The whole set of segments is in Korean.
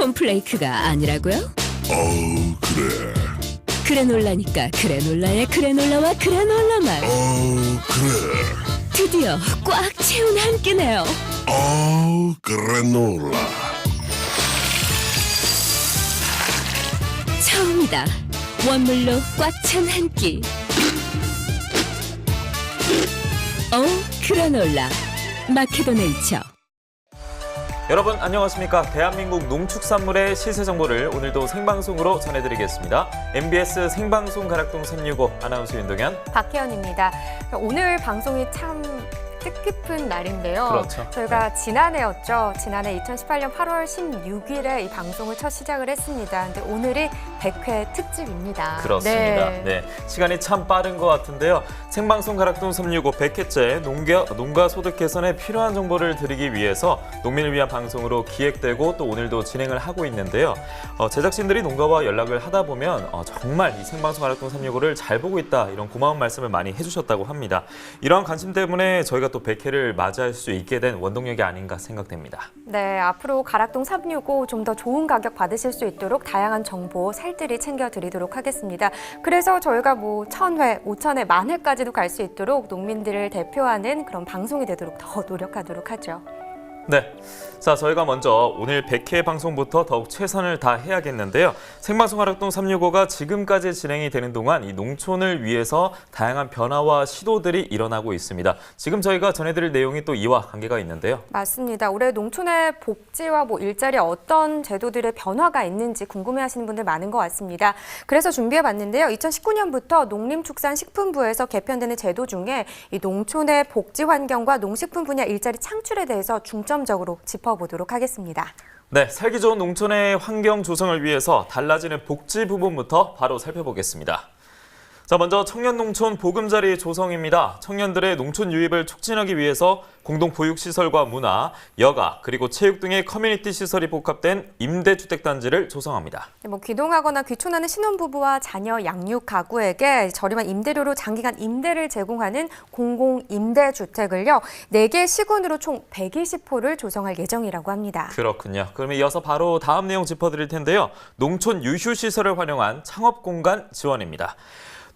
콘플레이크가 아니라고요? 그래. 그래놀라니까 그래놀라의 그래놀라와 그래놀라만 그래. 드디어 꽉 채운 한 끼네요. 그래놀라. 처음이다. 원물로 꽉 찬 한 끼. 그래놀라 마케도네이처. 여러분 안녕하십니까. 대한민국 농축산물의 시세 정보를 오늘도 생방송으로 전해드리겠습니다. MBS 생방송 가락동 365 아나운서 윤동현, 박혜연입니다. 오늘 방송이 참 뜻깊은 날인데요. 그렇죠. 저희가 지난해 2018년 8월 16일에 이 방송을 첫 시작을 했습니다. 근데 오늘이 100회 특집입니다. 그렇습니다. 네. 시간이 참 빠른 것 같은데요. 생방송 가락동 365 100회째 농가 소득 개선에 필요한 정보를 드리기 위해서 농민을 위한 방송으로 기획되고 또 오늘도 진행을 하고 있는데요. 제작진들이 농가와 연락을 하다 보면 정말 이 생방송 가락동 365를 잘 보고 있다 이런 고마운 말씀을 많이 해주셨다고 합니다. 이러한 관심 때문에 저희가 또 100회를 맞이할 수 있게 된 원동력이 아닌가 생각됩니다. 네, 앞으로 가락동 365 좀 더 좋은 가격 받으실 수 있도록 다양한 정보 살뜰히 챙겨드리도록 하겠습니다. 그래서 저희가 1000회, 5000회, 10,000회까지도 갈 수 있도록 농민들을 대표하는 그런 방송이 되도록 더 노력하도록 하죠. 네. 자, 저희가 먼저 오늘 100회 방송부터 더욱 최선을 다해야겠는데요. 생방송 가락동 365가 지금까지 진행이 되는 동안 이 농촌을 위해서 다양한 변화와 시도들이 일어나고 있습니다. 지금 저희가 전해드릴 내용이 또 이와 관계가 있는데요. 맞습니다. 올해 농촌의 복지와 일자리 어떤 제도들의 변화가 있는지 궁금해하시는 분들 많은 것 같습니다. 그래서 준비해봤는데요. 2019년부터 농림축산식품부에서 개편되는 제도 중에 이 농촌의 복지 환경과 농식품 분야 일자리 창출에 대해서 중점적으로 짚어보도록 하겠습니다. 네, 살기 좋은 농촌의 환경 조성을 위해서 달라지는 복지 부분부터 바로 살펴보겠습니다. 자, 먼저 청년농촌 보금자리 조성입니다. 청년들의 농촌 유입을 촉진하기 위해서 공동보육시설과 문화, 여가, 그리고 체육 등의 커뮤니티 시설이 복합된 임대주택단지를 조성합니다. 귀농하거나 귀촌하는 신혼부부와 자녀 양육 가구에게 저렴한 임대료로 장기간 임대를 제공하는 공공임대주택을요, 4개 시군으로 총 120호를 조성할 예정이라고 합니다. 그렇군요. 그럼 이어서 바로 다음 내용 짚어드릴 텐데요. 농촌 유휴시설을 활용한 창업공간 지원입니다.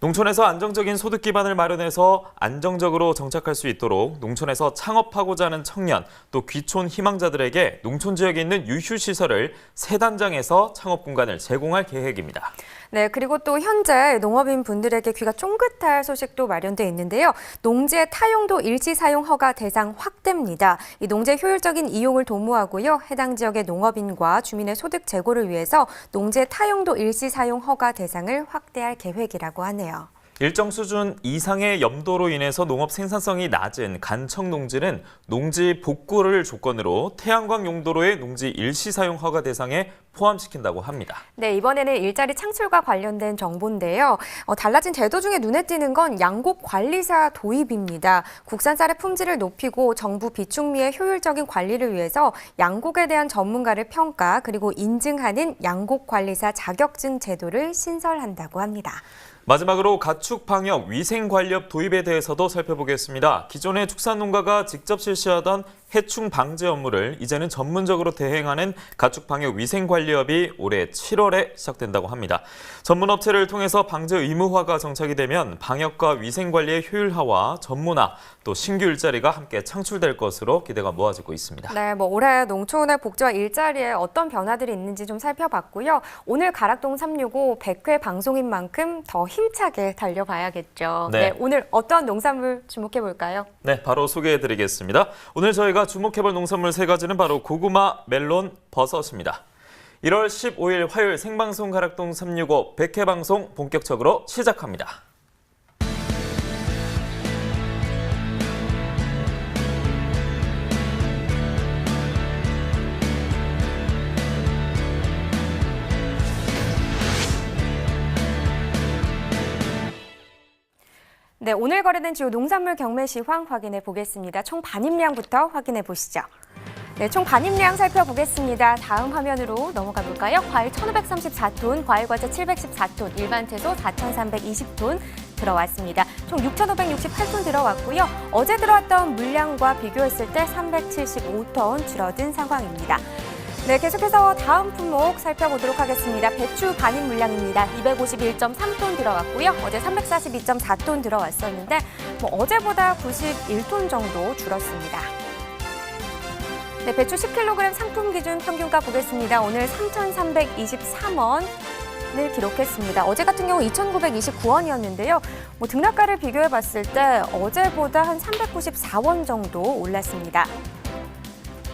농촌에서 안정적인 소득 기반을 마련해서 안정적으로 정착할 수 있도록 농촌에서 창업하고자 하는 청년, 또 귀촌 희망자들에게 농촌 지역에 있는 유휴시설을 3단장에서 창업 공간을 제공할 계획입니다. 네, 그리고 또 현재 농업인 분들에게 귀가 쫑긋할 소식도 마련돼 있는데요. 농지의 타용도 일시 사용 허가 대상 확대입니다. 이 농지의 효율적인 이용을 도모하고요. 해당 지역의 농업인과 주민의 소득 제고를 위해서 농지의 타용도 일시 사용 허가 대상을 확대할 계획이라고 하네요. 일정 수준 이상의 염도로 인해서 농업 생산성이 낮은 간청 농지는 농지 복구를 조건으로 태양광 용도로의 농지 일시 사용 허가 대상에 포함시킨다고 합니다. 네, 이번에는 일자리 창출과 관련된 정보인데요. 달라진 제도 중에 눈에 띄는 건 양곡 관리사 도입입니다. 국산 쌀의 품질을 높이고 정부 비축미의 효율적인 관리를 위해서 양곡에 대한 전문가를 평가 그리고 인증하는 양곡 관리사 자격증 제도를 신설한다고 합니다. 마지막으로 가축 방역 위생 관리업 도입에 대해서도 살펴보겠습니다. 기존의 축산농가가 직접 실시하던 해충 방제 업무를 이제는 전문적으로 대행하는 가축 방역 위생 관리업이 올해 7월에 시작된다고 합니다. 전문 업체를 통해서 방제 의무화가 정착이 되면 방역과 위생 관리의 효율화와 전문화, 또 신규 일자리가 함께 창출될 것으로 기대가 모아지고 있습니다. 네, 올해 농촌의 복지와 일자리에 어떤 변화들이 있는지 좀 살펴봤고요. 오늘 가락동 365 100회 방송인 만큼 더 힘차게 달려봐야겠죠. 네. 오늘 어떤 농산물 주목해볼까요? 네, 바로 소개해드리겠습니다. 오늘 저희가 주목해볼 농산물 3가지는 바로 고구마, 멜론, 버섯입니다. 1월 15일 화요일 생방송 가락동 365 100회 방송 본격적으로 시작합니다. 네, 오늘 거래된 주요 농산물 경매 시황 확인해 보겠습니다. 총 반입량부터 확인해 보시죠. 네, 총 반입량 살펴보겠습니다. 다음 화면으로 넘어가 볼까요? 과일 1,534톤, 과일과자 714톤, 일반 채소 4,320톤 들어왔습니다. 총 6,568톤 들어왔고요. 어제 들어왔던 물량과 비교했을 때 375톤 줄어든 상황입니다. 네, 계속해서 다음 품목 살펴보도록 하겠습니다. 배추 반입 물량입니다. 251.3톤 들어왔고요. 어제 342.4톤 들어왔었는데 어제보다 91톤 정도 줄었습니다. 네, 배추 10kg 상품 기준 평균가 보겠습니다. 오늘 3,323원. 을 기록했습니다. 어제 같은 경우 2,929원이었는데요. 등락가를 비교해 봤을 때 어제보다 한 394원 정도 올랐습니다.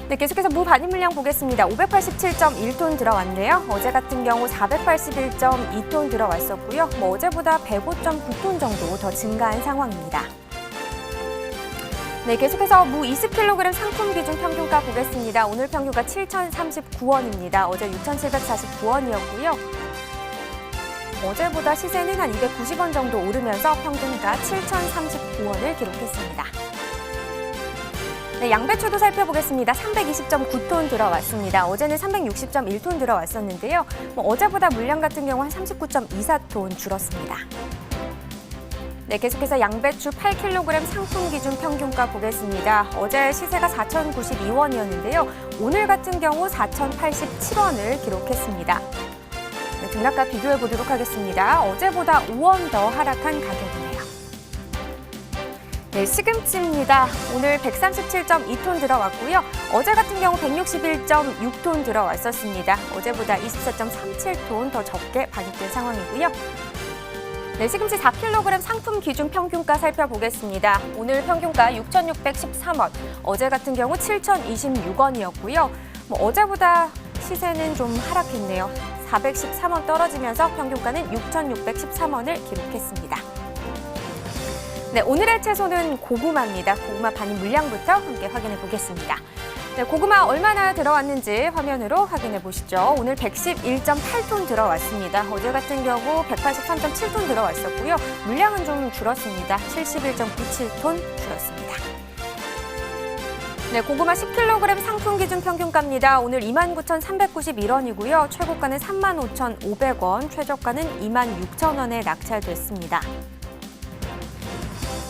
네, 계속해서 무 반입 물량 보겠습니다. 587.1톤 들어왔네요. 어제 같은 경우 481.2톤 들어왔었고요. 어제보다 105.9톤 정도 더 증가한 상황입니다. 네, 계속해서 무 20kg 상품 기준 평균가 보겠습니다. 오늘 평균가 7,039원입니다. 어제 6,749원이었고요. 어제보다 시세는 한 290원 정도 오르면서 평균가 7,039원을 기록했습니다. 네, 양배추도 살펴보겠습니다. 320.9톤 들어왔습니다. 어제는 360.1톤 들어왔었는데요. 어제보다 물량 같은 경우 한 39.24톤 줄었습니다. 네, 계속해서 양배추 8kg 상품 기준 평균가 보겠습니다. 어제 시세가 4,092원이었는데요. 오늘 같은 경우 4,087원을 기록했습니다. 네, 등락가 비교해 보도록 하겠습니다. 어제보다 5원 더 하락한 가격이네요. 네, 시금치입니다. 오늘 137.2톤 들어왔고요. 어제 같은 경우 161.6톤 들어왔었습니다. 어제보다 24.37톤 더 적게 반입된 상황이고요. 네, 시금치 4kg 상품 기준 평균가 살펴보겠습니다. 오늘 평균가 6,613원, 어제 같은 경우 7,026원이었고요. 어제보다 시세는 좀 하락했네요. 413원 떨어지면서 평균가는 6,613원을 기록했습니다. 네, 오늘의 채소는 고구마입니다. 고구마 반입 물량부터 함께 확인해 보겠습니다. 네, 고구마 얼마나 들어왔는지 화면으로 확인해 보시죠. 오늘 111.8톤 들어왔습니다. 어제 같은 경우 183.7톤 들어왔었고요. 물량은 좀 줄었습니다. 71.97톤 줄었습니다. 네, 고구마 10kg 상품 기준 평균가입니다. 오늘 29,391원이고요. 최고가는 35,500원, 최저가는 26,000원에 낙찰됐습니다.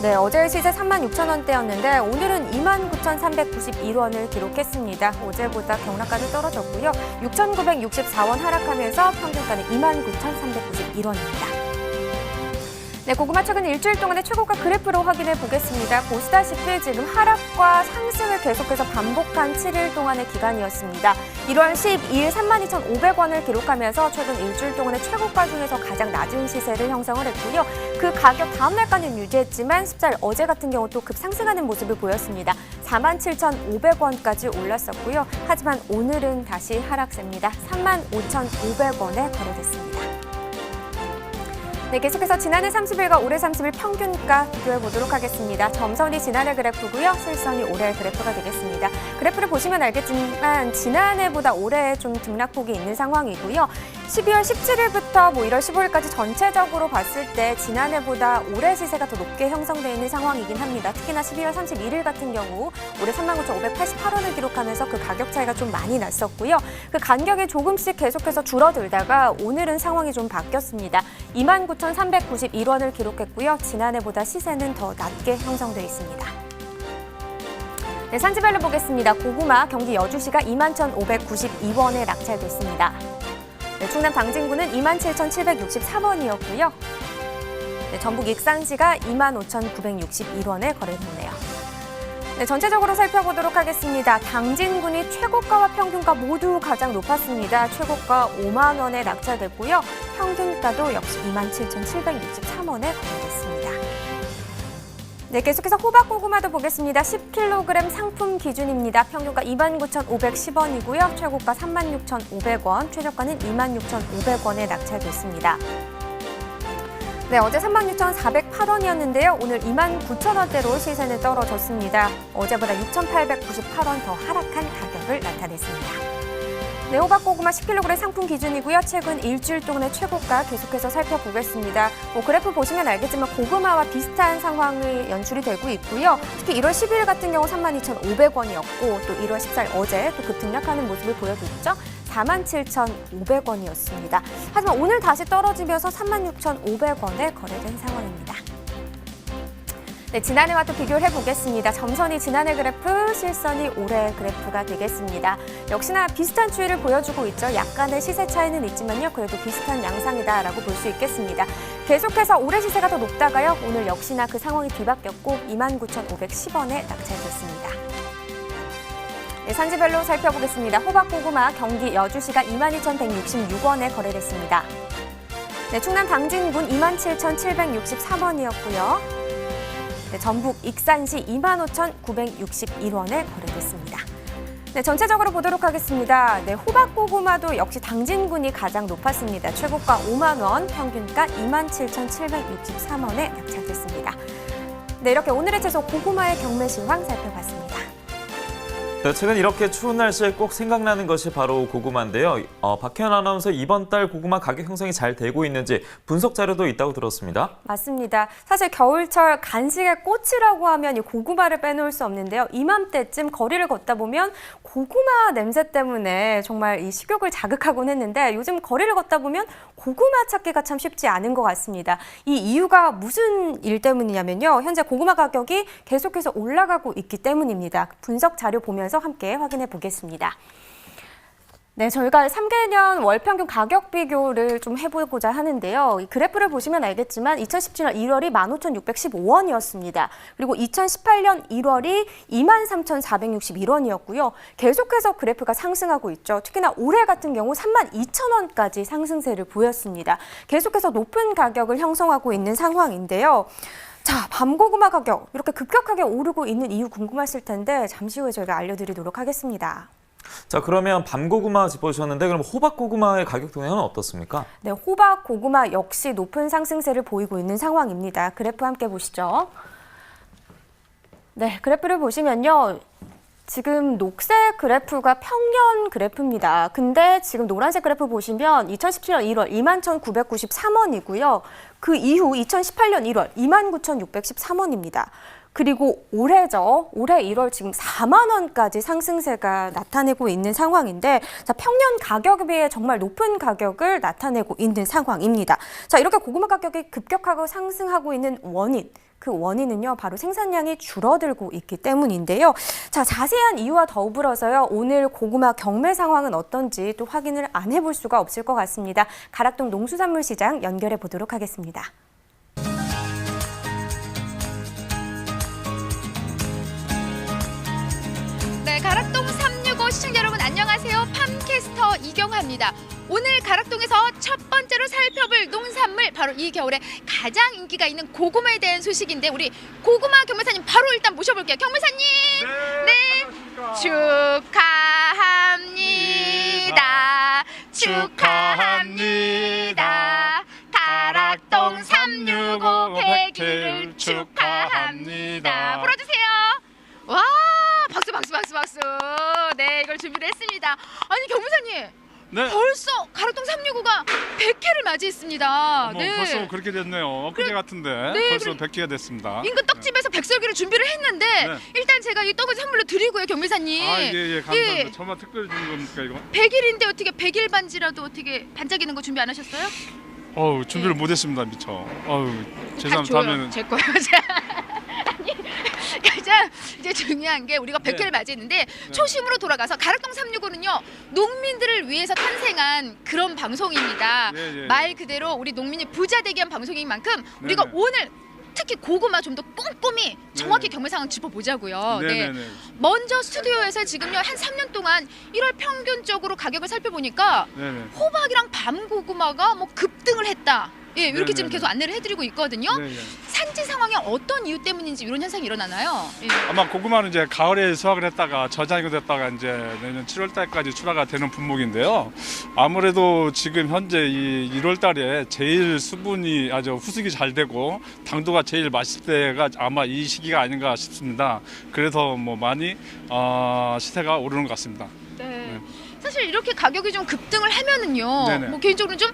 네, 어제 시세 36,000원대였는데 오늘은 29,391원을 기록했습니다. 어제보다 경락가는 떨어졌고요. 6,964원 하락하면서 평균가는 29,391원입니다. 네, 고구마 최근 일주일 동안의 최고가 그래프로 확인해 보겠습니다. 보시다시피 지금 하락과 상승을 계속해서 반복한 7일 동안의 기간이었습니다. 1월 12일 32,500원을 기록하면서 최근 일주일 동안의 최고가 중에서 가장 낮은 시세를 형성을 했고요. 그 가격 다음 날까지는 유지했지만 10달 어제 같은 경우 또 급상승하는 모습을 보였습니다. 47,500원까지 올랐었고요. 하지만 오늘은 다시 하락세입니다. 35,500원에 거래됐습니다. 네, 계속해서 지난해 30일과 올해 30일 평균가 비교해 보도록 하겠습니다. 점선이 지난해 그래프고요. 실선이 올해 그래프가 되겠습니다. 그래프를 보시면 알겠지만 지난해보다 올해 좀 등락폭이 있는 상황이고요. 12월 17일부터 1월 15일까지 전체적으로 봤을 때 지난해보다 올해 시세가 더 높게 형성되어 있는 상황이긴 합니다. 특히나 12월 31일 같은 경우 올해 39,588원을 기록하면서 그 가격 차이가 좀 많이 났었고요. 그 간격이 조금씩 계속해서 줄어들다가 오늘은 상황이 좀 바뀌었습니다. 29,391원을 기록했고요. 지난해보다 시세는 더 낮게 형성되어 있습니다. 네, 산지별로 보겠습니다. 고구마 경기 여주시가 21,592원에 낙찰됐습니다. 네, 충남 당진구는 27,763원이었고요. 네, 전북 익산시가 25,961원에 거래됐네요. 네, 전체적으로 살펴보도록 하겠습니다. 당진군이 최고가와 평균가 모두 가장 높았습니다. 최고가 5만 원에 낙찰됐고요. 평균가도 역시 27,763원에 거래됐습니다. 네, 계속해서 호박고구마도 보겠습니다. 10kg 상품 기준입니다. 평균가 29,510원이고요. 최고가 36,500원, 최저가는 26,500원에 낙찰됐습니다. 네, 어제 36,408원이었는데요. 오늘 29,000원대로 시세는 떨어졌습니다. 어제보다 6,898원 더 하락한 가격을 나타냈습니다. 네, 호박고구마 10kg 상품 기준이고요. 최근 일주일 동안의 최고가 계속해서 살펴보겠습니다. 그래프 보시면 알겠지만 고구마와 비슷한 상황이 연출이 되고 있고요. 특히 1월 10일 같은 경우 32,500원이었고 또 1월 14일 어제 또 급등락하는 모습을 보여줬죠. 47,500원이었습니다. 하지만 오늘 다시 떨어지면서 36,500원에 거래된 상황입니다. 네, 지난해와 또 비교를 해보겠습니다. 점선이 지난해 그래프, 실선이 올해 그래프가 되겠습니다. 역시나 비슷한 추이를 보여주고 있죠. 약간의 시세 차이는 있지만요. 그래도 비슷한 양상이다라고 볼 수 있겠습니다. 계속해서 올해 시세가 더 높다가요. 오늘 역시나 그 상황이 뒤바뀌었고 29,510원에 낙찰됐습니다. 네, 산지별로 살펴보겠습니다. 호박고구마 경기 여주시가 22,166원에 거래됐습니다. 네, 충남 당진군 27,763원이었고요. 네, 전북 익산시 25,961원에 거래됐습니다. 네, 전체적으로 보도록 하겠습니다. 네, 호박고구마도 역시 당진군이 가장 높았습니다. 최고가 5만 원, 평균가 27,763원에 낙찰됐습니다. 네, 이렇게 오늘의 채소 고구마의 경매 실황 살펴봤습니다. 네, 최근 이렇게 추운 날씨에 꼭 생각나는 것이 바로 고구마인데요. 박혜연 아나운서 이번 달 고구마 가격 형성이 잘 되고 있는지 분석 자료도 있다고 들었습니다. 맞습니다. 사실 겨울철 간식의 꽃이라고 하면 이 고구마를 빼놓을 수 없는데요. 이맘때쯤 거리를 걷다 보면 고구마 냄새 때문에 정말 이 식욕을 자극하곤 했는데 요즘 거리를 걷다 보면 고구마 찾기가 참 쉽지 않은 것 같습니다. 이 이유가 무슨 일 때문이냐면요. 현재 고구마 가격이 계속해서 올라가고 있기 때문입니다. 분석 자료 보면서 함께 확인해 보겠습니다. 네, 저희가 3개년 월 평균 가격 비교를 좀 해보고자 하는데요. 이 그래프를 보시면 알겠지만 2017년 1월이 15,615원이었습니다. 그리고 2018년 1월이 23,461원이었고요. 계속해서 그래프가 상승하고 있죠. 특히나 올해 같은 경우 32,000원까지 상승세를 보였습니다. 계속해서 높은 가격을 형성하고 있는 상황인데요. 자, 밤고구마 가격 이렇게 급격하게 오르고 있는 이유 궁금하실 텐데 잠시 후에 저희가 알려드리도록 하겠습니다. 자, 그러면 밤고구마 짚어주셨는데 그럼 호박고구마의 가격 동향은 어떻습니까? 네, 호박고구마 역시 높은 상승세를 보이고 있는 상황입니다. 그래프 함께 보시죠. 네, 그래프를 보시면요. 지금 녹색 그래프가 평년 그래프입니다. 근데 지금 노란색 그래프 보시면 2017년 1월 21,993원이고요. 그 이후 2018년 1월 29,613원입니다. 그리고 올해죠. 올해 1월 지금 4만 원까지 상승세가 나타내고 있는 상황인데 자, 평년 가격에 비해 정말 높은 가격을 나타내고 있는 상황입니다. 자, 이렇게 고구마 가격이 급격하게 상승하고 있는 원인. 그 원인은요, 바로 생산량이 줄어들고 있기 때문인데요. 자, 자세한 이유와 더불어서요, 오늘 고구마 경매 상황은 어떤지 또 확인을 안 해볼 수가 없을 것 같습니다. 가락동 농수산물시장 연결해 보도록 하겠습니다. 네, 가락동 365 시청자 여러분 안녕하세요. 팜캐스터 이경화입니다. 오늘 가락동에서 첫 번째로 살펴볼 농산물 바로 이 겨울에 가장 인기가 있는 고구마에 대한 소식인데 우리 고구마 경매사님 바로 일단 모셔볼게요. 경매사님. 네. 축하합니다. 축하합니다. 가락동 365 100일 축하합니다. 불어주세요. 와, 박수. 네, 이걸 준비를 했습니다. 아니, 경매사님. 네. 벌써 가락동 365가 100회를 맞이했습니다. 어머, 네. 벌써 그렇게 됐네요. 엊그제 같은데 네, 벌써 100개가 됐습니다. 인근 떡집에서 백설기를 준비를 했는데 네. 일단 제가 이 떡을 선물로 드리고요, 경매사님. 아, 예, 감사합니다. 예. 정말 특별히 준 겁니까, 이거? 100일인데 어떻게 100일 반지라도 어떻게 반짝이는 거 준비 안 하셨어요? 어우, 준비를 못 했습니다, 미처. 어우, 죄송합니다. 다음에는 제 거예요. 아니, 가장 이제 중요한 게 우리가 100회를 맞이했는데 초심으로 돌아가서 가락동 365는요 농민들을 위해서 탄생한 그런 방송입니다. 예. 말 그대로 우리 농민이 부자 되게 한 방송인 만큼 우리가 오늘 특히 고구마 좀 더 꼼꼼히 정확히 경매 상황 짚어보자고요. 네. 먼저 스튜디오에서 지금요 한 3년 동안 1월 평균적으로 가격을 살펴보니까 호박이랑 밤고구마가 뭐 급등을 했다. 예, 이렇게 지금 계속 안내를 해드리고 있거든요. 산지 상황이 어떤 이유 때문인지 이런 현상이 일어나나요? 예. 아마 고구마는 이제 가을에 수확을 했다가 저장이 됐다가 이제 내년 7월 달까지 출하가 되는 분목인데요. 아무래도 지금 현재 이 1월 달에 제일 수분이 아주 후숙이 잘 되고 당도가 제일 맛있을 때가 아마 이 시기가 아닌가 싶습니다. 그래서 뭐 많이 시세가 오르는 것 같습니다. 네. 사실 이렇게 가격이 좀 급등을 하면은요. 네네. 뭐 개인적으로는 좀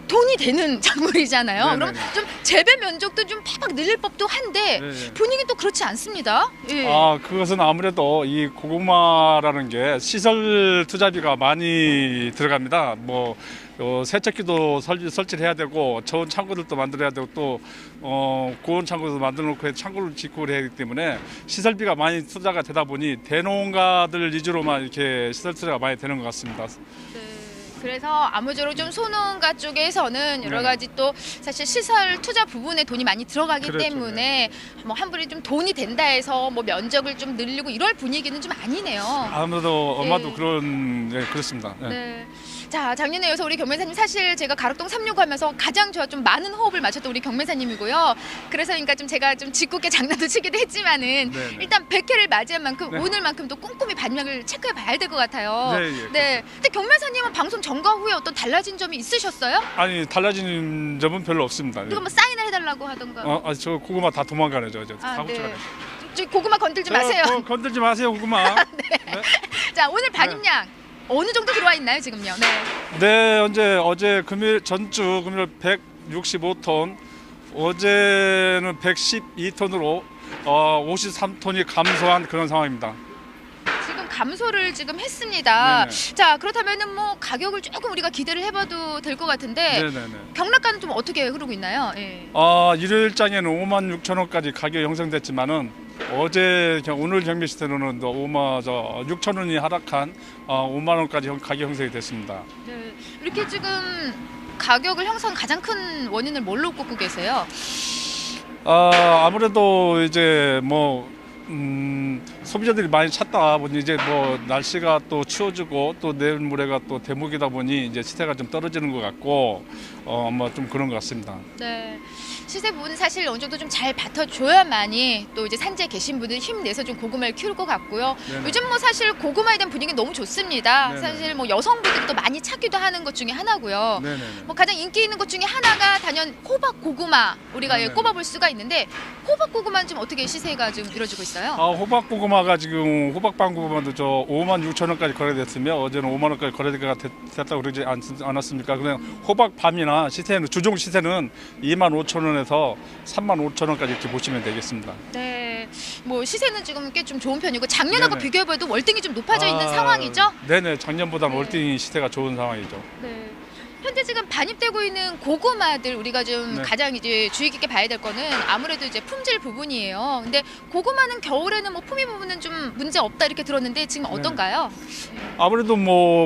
돈이 되는 작물이잖아요. 네네네. 그럼 좀 재배 면적도 좀 팍팍 늘릴 법도 한데 네네. 분위기 또 그렇지 않습니다. 예. 그것은 아무래도 이 고구마라는 게 시설 투자비가 많이 들어갑니다. 뭐 세척기도 설치를 해야 되고 저온 창고들도 만들어야 되고 또 고온 창고도 만들어 놓고 창고를 짓고 해야 되기 때문에 시설비가 많이 투자가 되다 보니 대농가들 위주로만 이렇게 시설 투자가 많이 되는 것 같습니다. 그래서 아무쪼록 좀 소농가 쪽에서는 여러 네. 가지 또 사실 시설 투자 부분에 돈이 많이 들어가기 그렇죠, 때문에 뭐 한 분이 좀 돈이 된다 해서 뭐 면적을 좀 늘리고 이럴 분위기는 좀 아니네요. 아무래도 엄마도 예. 그렇습니다. 네. 네. 자, 작년에 이어서 우리 경매사님 사실 제가 가락동 365 하면서 가장 저와 좀 많은 호흡을 맞췄던 우리 경매사님이고요. 그래서 그러니까 좀 제가 좀 짓궂게 장난도 치기도 했지만은 네네. 일단 100회를 맞이한 만큼 네. 오늘만큼도 꼼꼼히 반영을 체크해 봐야 될 것 같아요. 네, 예, 네. 근데 경매사님은 방송 전과 후에 어떤 달라진 점이 있으셨어요? 아니 달라진 점은 별로 없습니다. 그리고 뭐 사인을 해달라고 하던가. 저 고구마 다 도망가네 저 아, 다 네. 훔쳐가네. 저 고구마 건들지 마세요. 건들지 마세요 고구마. 자, 오늘 반입량 어느 정도 들어와 있나요 지금요? 네. 네, 어제 금일 전주 금일 165톤, 어제는 112톤으로 53톤이 감소한 그런 상황입니다. 지금 감소를 지금 했습니다. 네네. 자, 그렇다면은 뭐 가격을 조금 우리가 기대를 해봐도 될 것 같은데 네네네. 경락가는 좀 어떻게 흐르고 있나요? 예. 일요일장에는 56,000원까지 가격이 형성됐지만은 오늘 경매 시세로는 6,000원이 하락한 5만 원까지 가격 형성이 됐습니다. 네. 이렇게 지금 가격을 형성 가장 큰 원인을 뭘로 꼽고 계세요? 아무래도 이제 소비자들이 많이 찾다 보니 이제 날씨가 또 추워지고 또 내일 모레가 또 대목이다 보니 이제 시세가 좀 떨어지는 것 같고 좀 그런 것 같습니다. 네. 시세 부분은 사실 어느 정도 좀 잘 받쳐줘야만이 또 이제 산지에 계신 분들 힘내서 좀 고구마를 키울 것 같고요. 네네. 요즘 뭐 사실 고구마에 대한 분위기 너무 좋습니다. 네네. 사실 뭐 여성분들이 또 많이 찾기도 하는 것 중에 하나고요. 네네네. 뭐 가장 인기 있는 것 중에 하나가 단연 호박 고구마 우리가 네네. 꼽아볼 수가 있는데 호박 고구마는 좀 어떻게 시세가 좀 이루어지고 있어요? 호박 고구마가 지금 호박빵 고구마도 56,000원까지 거래됐으며 어제는 5만 원까지 거래가 됐다고 그러지 않았습니까? 그냥 호박밤이나 시세는 주종 시세는 25,000원에서 35,000원까지 이렇게 보시면 되겠습니다. 네, 뭐 시세는 지금 꽤 좀 좋은 편이고 작년하고 네네. 비교해봐도 월등히 좀 높아져 있는 상황이죠? 네네, 작년보다는 네. 월등히 시세가 좋은 상황이죠. 네. 현재 지금 반입되고 있는 고구마들 우리가 좀 네. 가장 이제 주의 깊게 봐야 될 거는 아무래도 이제 품질 부분이에요. 근데 고구마는 겨울에는 뭐 품위 부분은 좀 문제 없다 이렇게 들었는데 지금 어떤가요? 아무래도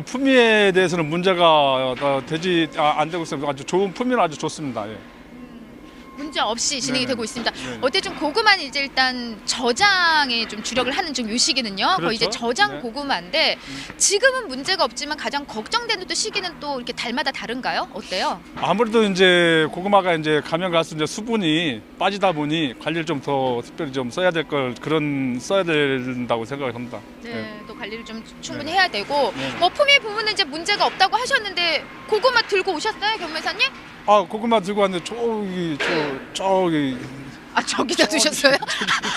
품위에 대해서는 문제가 안 되고 있습니다. 아주 좋은 품위는 아주 좋습니다. 예. 문제 없이 진행이 네네. 되고 있습니다. 네네. 어때 좀 고구마는 이제 일단 저장에 좀 주력을 하는 좀 요 시기는요. 거의 이제 그렇죠. 저장 네. 고구마인데 지금은 문제가 없지만 가장 걱정되는 또 시기는 또 이렇게 달마다 다른가요? 어때요? 아무래도 이제 고구마가 이제 가면 갈수록 이제 수분이 빠지다 보니 관리를 좀 더 특별히 좀 써야 된다고 생각을 합니다. 네, 또 관리를 좀 충분히 네. 해야 되고 네. 뭐 품위 부분은 이제 문제가 없다고 하셨는데 고구마 들고 오셨어요, 경매사님? 고구마 들고 왔는데 저기 아, 저기다 두셨어요?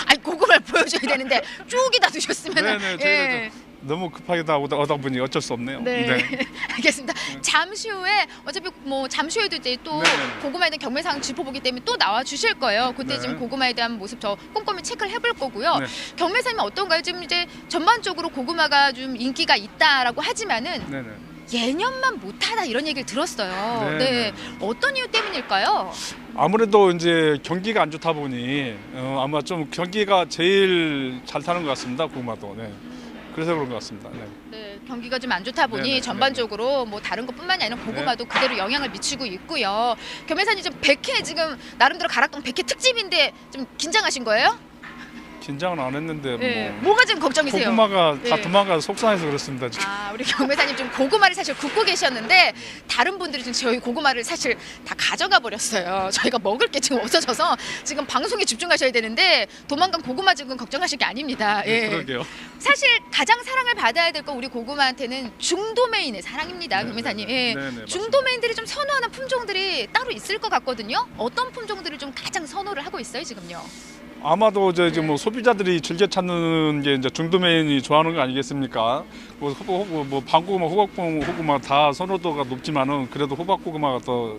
아니, 고구마를 보여줘야 되는데 쭉이다 두셨으면 네네, 저희가 너무 급하게 다 오다 보니 어쩔 수 없네요. 네. 알겠습니다. 잠시 후에 어차피 뭐 잠시 후에도 이제 또 네네. 고구마에 대한 경매상 짚어보기 때문에 또 나와 주실 거예요. 그때 네. 지금 고구마에 대한 모습 저 꼼꼼히 체크를 해볼 거고요. 네. 경매사님 어떤가요? 지금 이제 전반적으로 고구마가 좀 인기가 있다라고 하지만은 네네. 예년만 못하다 이런 얘기를 들었어요. 네, 네. 네. 어떤 이유 때문일까요? 아무래도 이제 경기가 안 좋다 보니 아마 좀 경기가 제일 잘 타는 것 같습니다. 고구마도. 네. 그래서 그런 것 같습니다. 네. 네, 경기가 좀 안 좋다 보니 네네, 전반적으로 뭐 다른 것뿐만이 아니라 고구마도 그대로 영향을 미치고 있고요. 경매사님 좀 100회 지금 나름대로 가락동 100회 특집인데 좀 긴장하신 거예요? 긴장은 안 했는데 네. 뭐가 지금 걱정이세요? 고구마가 다 네. 도망가서 속상해서 그렇습니다. 지금. 우리 경매사님 좀 고구마를 사실 굽고 계셨는데 다른 분들이 지금 저희 고구마를 사실 다 가져가 버렸어요. 저희가 먹을 게 지금 없어져서 지금 방송에 집중하셔야 되는데 도망간 고구마 지금 걱정하실 게 아닙니다. 네, 예. 그러게요. 사실 가장 사랑을 받아야 될 건 우리 고구마한테는 중도메인의 사랑입니다, 경매사님. 예. 네, 네, 중도메인들이 좀 선호하는 품종들이 따로 있을 것 같거든요. 어떤 품종들을 좀 가장 선호를 하고 있어요, 지금요? 아마도 이제 소비자들이 즐겨 찾는 게 이제 중도메인이 좋아하는 거 아니겠습니까? 방고구마, 호박고구마 다 선호도가 높지만은 그래도 호박고구마가 더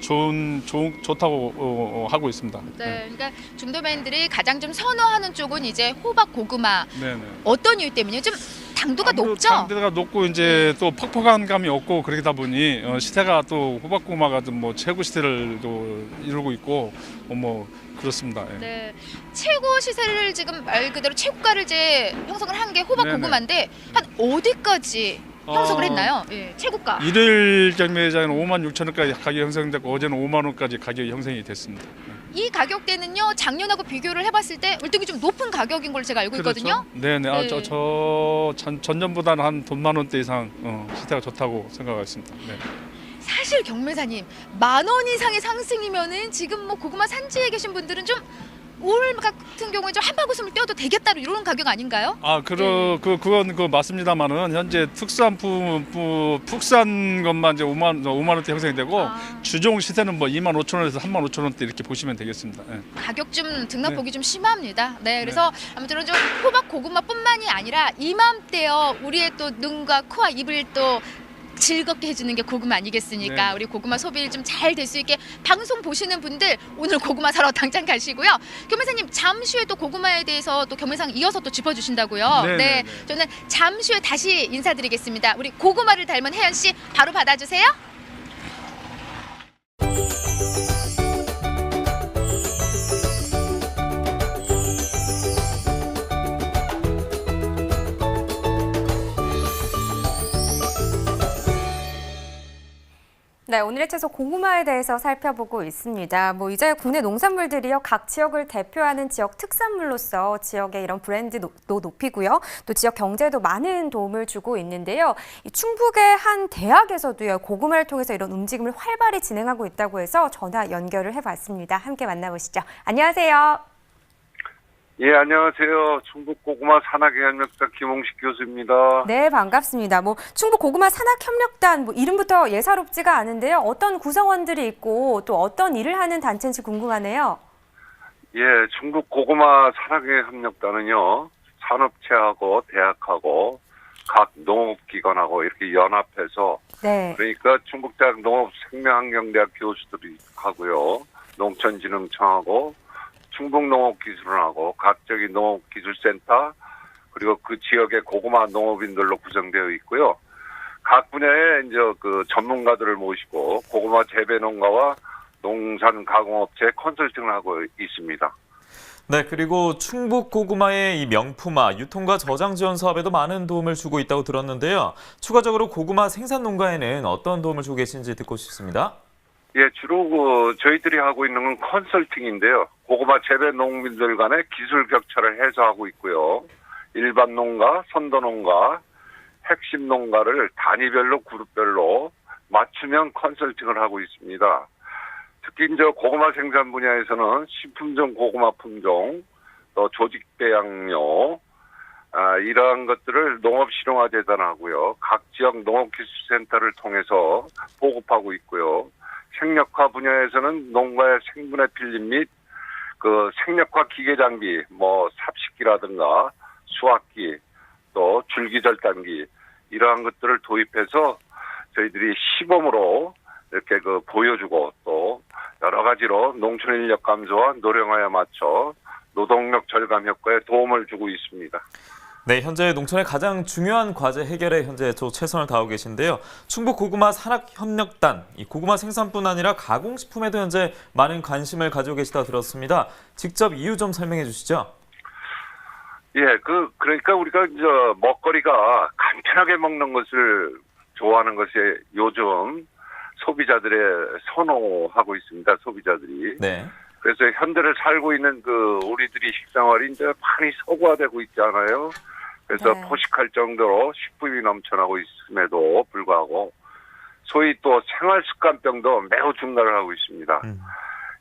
좋다고 하고 있습니다. 네, 그러니까 중도메인들이 가장 좀 선호하는 쪽은 이제 호박 고구마. 네네. 어떤 이유 때문이요? 좀 당도가 아무래도 높죠? 당도가 높고 이제 또 퍽퍽한 감이 없고 그러다 보니 시세가 또 호박고구마가 좀 뭐 최고 시세를 또 이루고 있고 뭐 그렇습니다. 예. 네, 최고 시세를 지금 말 그대로 최고가를 이제 형성을 한 게 호박 네네. 고구마인데 한 어디까지 형성을 했나요? 예, 최고가. 일일 경매장은 56,000원까지 가격이 형성됐고 어제는 5만 원까지 가격이 형성이 됐습니다. 이 가격대는요 작년하고 비교를 해봤을 때 월등히 좀 높은 가격인 걸로 제가 알고 있거든요. 네네. 네. 전년보다는 한 돈 10,000원대 이상 시세가 좋다고 생각하겠습니다. 네. 사실 경매사님 10,000원 이상의 상승이면은 지금 뭐 고구마 산지에 계신 분들은 좀 올 같은 경우에 좀 한바구음을 떼어도 되겠다 이런 가격 아닌가요? 그건 맞습니다만은 현재 국산 것만 이제 5만 원대 형성이 되고 주종 시세는 뭐 25,000원에서 35,000원대 이렇게 보시면 되겠습니다. 예. 가격 좀 등락폭이 좀 심합니다. 네, 그래서 아무튼 좀 호박 고구마뿐만이 아니라 이맘때요 우리의 또 눈과 코와 입을 또 즐겁게 해주는 게 고구마 아니겠습니까? 네. 우리 고구마 소비를 좀 잘 될 수 있게 방송 보시는 분들 오늘 고구마 사러 당장 가시고요. 경매사님 잠시 후에 또 고구마에 대해서 또 경매상 이어서 또 짚어주신다고요. 네, 네, 네, 네. 저는 잠시 후에 다시 인사드리겠습니다. 우리 고구마를 닮은 혜연 씨 바로 받아주세요. 네, 오늘의 채소 고구마에 대해서 살펴보고 있습니다. 뭐 이제 국내 농산물들이요 각 지역을 대표하는 지역 특산물로서 지역의 이런 브랜드도 높이고요, 또 지역 경제에도 많은 도움을 주고 있는데요. 이 충북의 한 대학에서도요 고구마를 통해서 이런 움직임을 활발히 진행하고 있다고 해서 전화 연결을 해봤습니다. 함께 만나보시죠. 안녕하세요. 예, 안녕하세요. 충북 고구마 산학협력단 김홍식 교수입니다. 네, 반갑습니다. 뭐 충북 고구마 산학협력단 뭐 이름부터 예사롭지가 않은데요. 어떤 구성원들이 있고 또 어떤 일을 하는 단체인지 궁금하네요. 예, 충북 고구마 산학협력단은요, 산업체하고 대학하고 각 농업기관하고 이렇게 연합해서 네. 그러니까 충북대학 농업생명환경대학 교수들이 하고요, 농촌진흥청하고 충북농업기술원하고 각적인 농업기술센터 그리고 그 지역의 고구마 농업인들로 구성되어 있고요. 각 분야의 이제 그 전문가들을 모시고 고구마 재배 농가와 농산 가공업체 컨설팅을 하고 있습니다. 네, 그리고 충북 고구마의 이 명품화, 유통과 저장 지원 사업에도 많은 도움을 주고 있다고 들었는데요. 추가적으로 고구마 생산 농가에는 어떤 도움을 주고 계신지 듣고 싶습니다. 예, 주로 저희들이 하고 있는 건 컨설팅인데요. 고구마 재배 농민들 간의 기술 격차를 해소하고 있고요. 일반 농가, 선도 농가, 핵심 농가를 단위별로 그룹별로 맞춤형 컨설팅을 하고 있습니다. 특히 이제 고구마 생산 분야에서는 식품종 고구마 품종, 또 조직 배양료, 이러한 것들을 농업 실용화 재단하고요. 각 지역 농업기술센터를 통해서 보급하고 있고요. 생력화 분야에서는 농가의 생분해 필립 및 그 생력화 기계 장비, 뭐 삽식기라든가 수확기, 또 줄기절단기 이러한 것들을 도입해서 저희들이 시범으로 이렇게 그 보여주고 또 여러 가지로 농촌 인력 감소와 노령화에 맞춰 노동력 절감 효과에 도움을 주고 있습니다. 네, 현재 농촌의 가장 중요한 과제 해결에 현재 최선을 다하고 계신데요. 충북 고구마 산학협력단, 이 고구마 생산뿐 아니라 가공식품에도 현재 많은 관심을 가지고 계시다 들었습니다. 직접 이유 좀 설명해 주시죠. 예, 그러니까 우리가 이제 먹거리가 간편하게 먹는 것을 좋아하는 것이 요즘 소비자들의 선호하고 있습니다. 소비자들이. 네. 그래서 현대를 살고 있는 우리들이 식생활이 이제 많이 서구화되고 있잖아요. 그래서 네. 포식할 정도로 식품이 넘쳐나고 있음에도 불구하고 소위 또 생활습관병도 매우 증가를 하고 있습니다.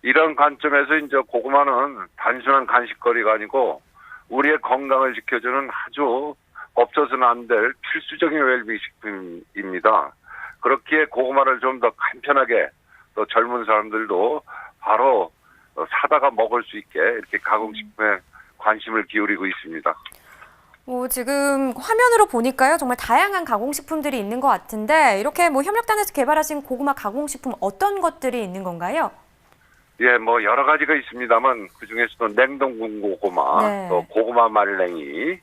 이런 관점에서 이제 고구마는 단순한 간식거리가 아니고 우리의 건강을 지켜주는 아주 없어서는 안 될 필수적인 웰빙 식품입니다. 그렇기에 고구마를 좀 더 간편하게 또 젊은 사람들도 바로 사다가 먹을 수 있게 이렇게 가공식품에 관심을 기울이고 있습니다. 지금 화면으로 보니까요 정말 다양한 가공식품들이 있는 것 같은데 이렇게 뭐 협력단에서 개발하신 고구마 가공식품 어떤 것들이 있는 건가요? 예, 뭐 여러 가지가 있습니다만 그 중에서도 냉동 군고구마, 네. 또 고구마 말랭이,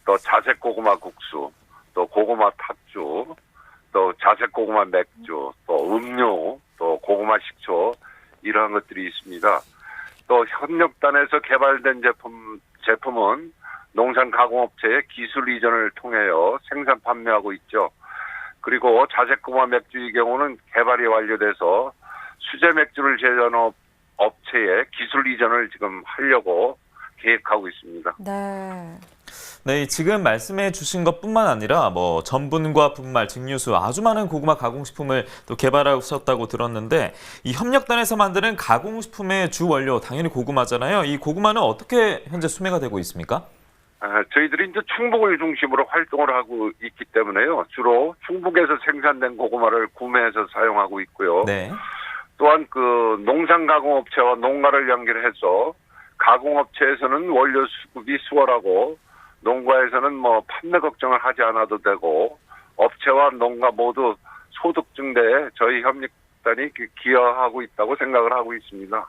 또 자색 고구마 국수, 또 고구마 팥주, 또 자색 고구마 맥주, 또 음료, 또 고구마 식초 이러한 것들이 있습니다. 또 협력단에서 개발된 제품은 농산 가공업체의 기술 이전을 통하여 생산 판매하고 있죠. 그리고 자색 고구마 맥주의 경우는 개발이 완료돼서 수제 맥주를 제조하는 업체에 기술 이전을 지금 하려고 계획하고 있습니다. 네. 네, 지금 말씀해 주신 것뿐만 아니라 뭐 전분과 분말, 증류수 아주 많은 고구마 가공식품을 또 개발하셨다고 들었는데 이 협력단에서 만드는 가공식품의 주 원료 당연히 고구마잖아요. 이 고구마는 어떻게 현재 수매가 되고 있습니까? 저희들이 이제 충북을 중심으로 활동을 하고 있기 때문에요. 주로 충북에서 생산된 고구마를 구매해서 사용하고 있고요. 네. 또한 그 농산 가공업체와 농가를 연결해서 가공업체에서는 원료 수급이 수월하고 농가에서는 뭐 판매 걱정을 하지 않아도 되고 업체와 농가 모두 소득 증대에 저희 협력단이 기여하고 있다고 생각을 하고 있습니다.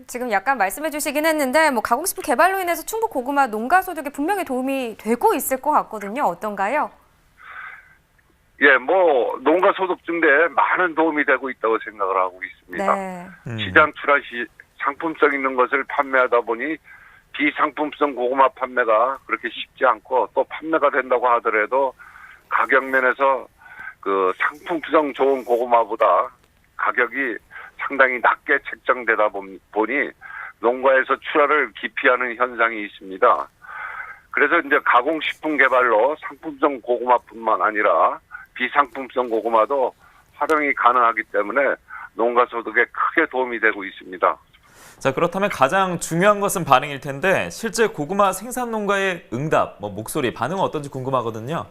지금 약간 말씀해 주시긴 했는데 뭐 가공식품 개발로 인해서 충북 고구마 농가 소득에 분명히 도움이 되고 있을 것 같거든요. 어떤가요? 예, 뭐 농가 소득 증대에 많은 도움이 되고 있다고 생각을 하고 있습니다. 네. 시장 출하 시 상품성 있는 것을 판매하다 보니 비상품성 고구마 판매가 그렇게 쉽지 않고 또 판매가 된다고 하더라도 가격 면에서 그 상품성 좋은 고구마보다 가격이 상당히 낮게 책정되다 보니 농가에서 출하를 기피하는 현상이 있습니다. 그래서 이제 가공식품 개발로 상품성 고구마뿐만 아니라 비상품성 고구마도 활용이 가능하기 때문에 농가 소득에 크게 도움이 되고 있습니다. 자, 그렇다면 가장 중요한 것은 반응일 텐데 실제 고구마 생산 농가의 응답, 뭐 목소리, 반응은 어떤지 궁금하거든요.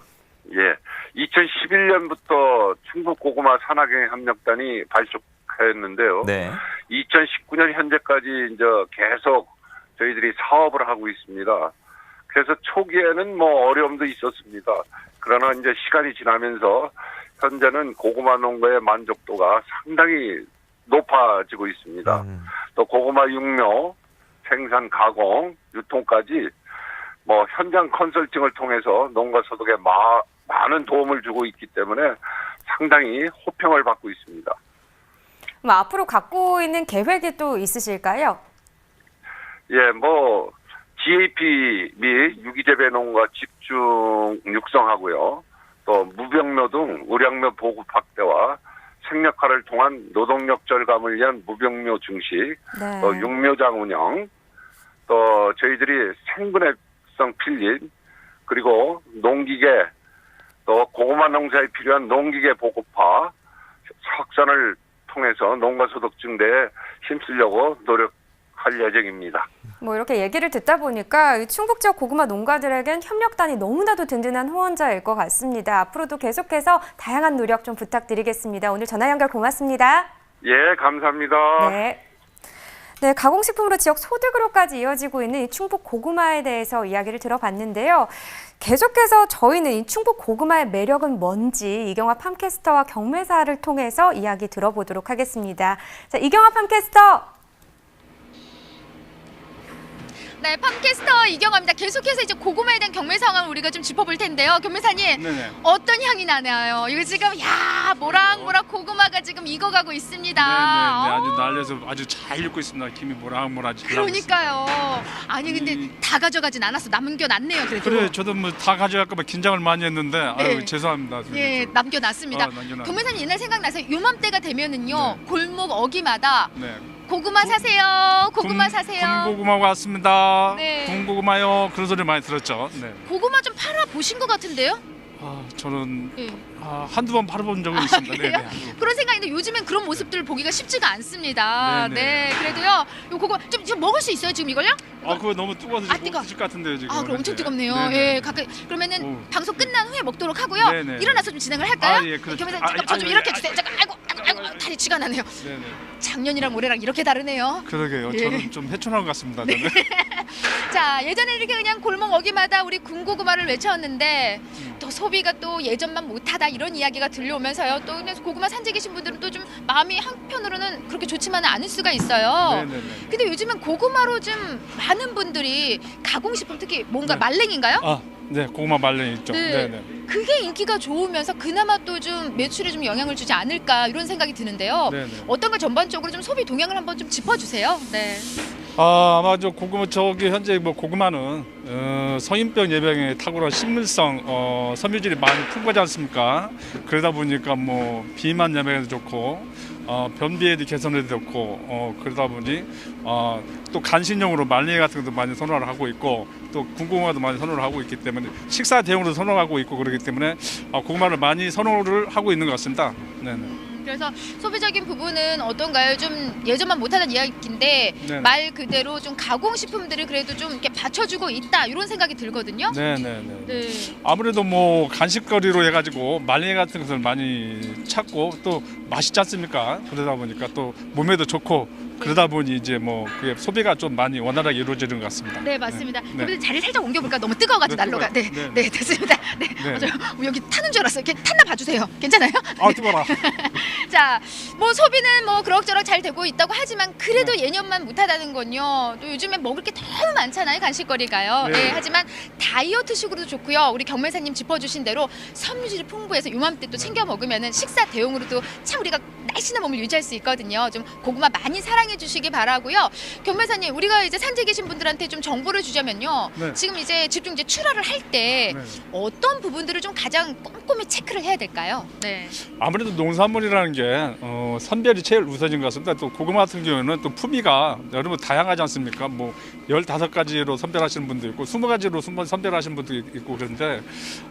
예, 2011년부터 충북 고구마 산학경 협력단이 발족했는데요. 네. 2019년 현재까지 이제 계속 저희들이 사업을 하고 있습니다. 그래서 초기에는 뭐 어려움도 있었습니다. 그러나 이제 시간이 지나면서 현재는 고구마 농가의 만족도가 상당히 높아지고 있습니다. 또 고구마 육묘, 생산, 가공, 유통까지 뭐 현장 컨설팅을 통해서 농가 소득에 많은 도움을 주고 있기 때문에 상당히 호평을 받고 있습니다. 그럼 앞으로 갖고 있는 계획이 또 있으실까요? 예, 뭐 GAP 및 유기재배 농가 집중 육성하고요. 또 무병묘 등 우량묘 보급 확대와 생력화를 통한 노동력 절감을 위한 무병묘 증식, 네. 또 육묘장 운영, 또 저희들이 생분해성 필린, 그리고 농기계, 또 고구마 농사에 필요한 농기계 보급화, 확산을 통해서 농가 소득 증대에 힘쓰려고 노력할 예정입니다. 뭐 이렇게 얘기를 듣다 보니까 충북 지역 고구마 농가들에겐 협력단이 너무나도 든든한 후원자일 것 같습니다. 앞으로도 계속해서 다양한 노력 좀 부탁드리겠습니다. 오늘 전화 연결 고맙습니다. 예, 감사합니다. 네. 네, 가공식품으로 지역 소득으로까지 이어지고 있는 이 충북 고구마에 대해서 이야기를 들어봤는데요. 계속해서 저희는 이 충북 고구마의 매력은 뭔지 이경화 팜캐스터와 경매사를 통해서 이야기 들어보도록 하겠습니다. 자, 이경화 팜캐스터. 네, 팜캐스터 이경화입니다. 계속해서 이제 고구마에 대한 경매 상황을 우리가 좀 짚어볼 텐데요. 경매사님, 네네. 어떤 향이 나나요? 이거 지금 야 모락모락 고구마가 지금 익어가고 있습니다. 네네, 아주 날려서 아주 잘 익고 있습니다. 김이 모락모락. 그러니까요. 아니 근데 다 가져가진 않았어. 남겨놨네요. 그래도. 그래, 저도 뭐 다 가져갈까 봐 긴장을 많이 했는데 네. 아유 죄송합니다. 예, 남겨놨습니다. 남겨놨- 경매사님 옛날 생각나세요? 요맘때가 되면은요 네. 골목 어기마다 네. 고구마 사세요. 고구마 사세요. 군고구마가 왔습니다. 네. 군고구마요. 그런 소리 많이 들었죠. 네. 고구마 좀 팔아 보신 것 같은데요? 저는 예. 한두 번 팔아본 적은 있습니다. 그래요? 네. 그런 생각인데 요즘엔 그런 모습들을 보기가 쉽지가 않습니다. 네네. 네, 그래도요. 요 고구마 좀 먹을 수 있어요 지금 이걸요? 그거 너무 뜨거워서 못 뜨거워. 드실 것 같은데요 지금. 아, 그럼 엄청 네. 뜨겁네요. 네네. 예, 가끔 그러면은 오. 방송 끝난 후에 먹도록 하고요. 네네. 일어나서 좀 진행을 할까요? 예, 그렇죠. 경매사님 잠깐 저 좀 이렇게 주세요. 잠깐, 아이고, 다리 쥐가 나네요. 네네. 작년이랑 올해랑 이렇게 다르네요. 그러게요. 예. 저는 좀 해촌한 것 같습니다. 저는. 자, 예전에 이렇게 그냥 골목 어기마다 우리 군고구마를 외쳤는데 또 소비가 또 예전만 못하다 이런 이야기가 들려오면서요. 또 그래서 고구마 산지 계신 분들은 또 좀 마음이 한편으로는 그렇게 좋지만은 않을 수가 있어요. 네네네. 근데 요즘은 고구마로 좀 많은 분들이 가공식품 특히 뭔가 네. 말랭인가요? 네, 고구마 말랭이 있죠. 네. 네. 그게 인기가 좋으면서 그나마 또 좀 매출에 좀 영향을 주지 않을까 이런 생각이 드는데요. 네. 어떤가 전반적으로 좀 소비 동향을 한번 좀 짚어주세요. 네. 아마 저 고구마 저기 현재 뭐 고구마는 성인병 예방에 탁월한 식물성 섬유질이 많이 풍부하지 않습니까? 그러다 보니까 뭐 비만 예방에도 좋고 변비에도 개선에도 좋고 그러다 보니 또 간식용으로 말랭이 같은 것도 많이 선호를 하고 있고 또 군고구마도 많이 선호를 하고 있기 때문에 식사 대용으로 선호하고 있고 그렇기 때문에 고구마를 많이 선호를 하고 있는 것 같습니다. 네네. 그래서 소비적인 부분은 어떤가요? 좀 예전만 못하던 이야기인데 네네. 말 그대로 좀 가공식품들을 그래도 좀 이렇게 받쳐주고 있다 이런 생각이 들거든요. 네네네. 네. 아무래도 뭐 간식거리로 해가지고 말랭이 같은 것을 많이 찾고 또 맛있지 않습니까? 그러다 보니까 또 몸에도 좋고 그러다 보니 이제 뭐 그게 소비가 좀 많이 원활하게 이루어지는 것 같습니다. 네, 맞습니다. 네. 그런데 자리 살짝 옮겨볼까? 너무 뜨거워가지고 네, 난로가. 네, 뜨거워요. 네, 네. 됐습니다. 네, 네. 저 여기 타는 줄 알았어요. 이렇게 탔나 봐주세요. 괜찮아요? 아 뜨거라. 자, 뭐 소비는 뭐 그럭저럭 잘 되고 있다고 하지만 그래도 예년만 못하다는 건요. 또 요즘에 먹을 게 너무 많잖아요, 간식거리가요. 네. 네, 하지만 다이어트식으로도 좋고요. 우리 경매사님 짚어주신 대로 섬유질이 풍부해서 요맘때 또 챙겨 먹으면은 식사 대용으로도 참 우리가 날씬한 몸을 유지할 수 있거든요. 좀 고구마 많이 사랑해 주시기 바라고요. 경매사님, 우리가 이제 산지에 계신 분들한테 좀 정보를 주자면요. 네. 지금 이제 집중 이제 출하를 할 때 네. 어떤 부분들을 좀 가장 꼼꼼히 체크를 해야 될까요? 네. 아무래도 농산물이라는 게 선별이 제일 우선인 것 같습니다. 또 고구마 같은 경우는 또 품위가 여러분 다양하지 않습니까? 뭐 15가지로 선별하시는 분도 있고 20가지로 선별하시는 분도 있고 그런데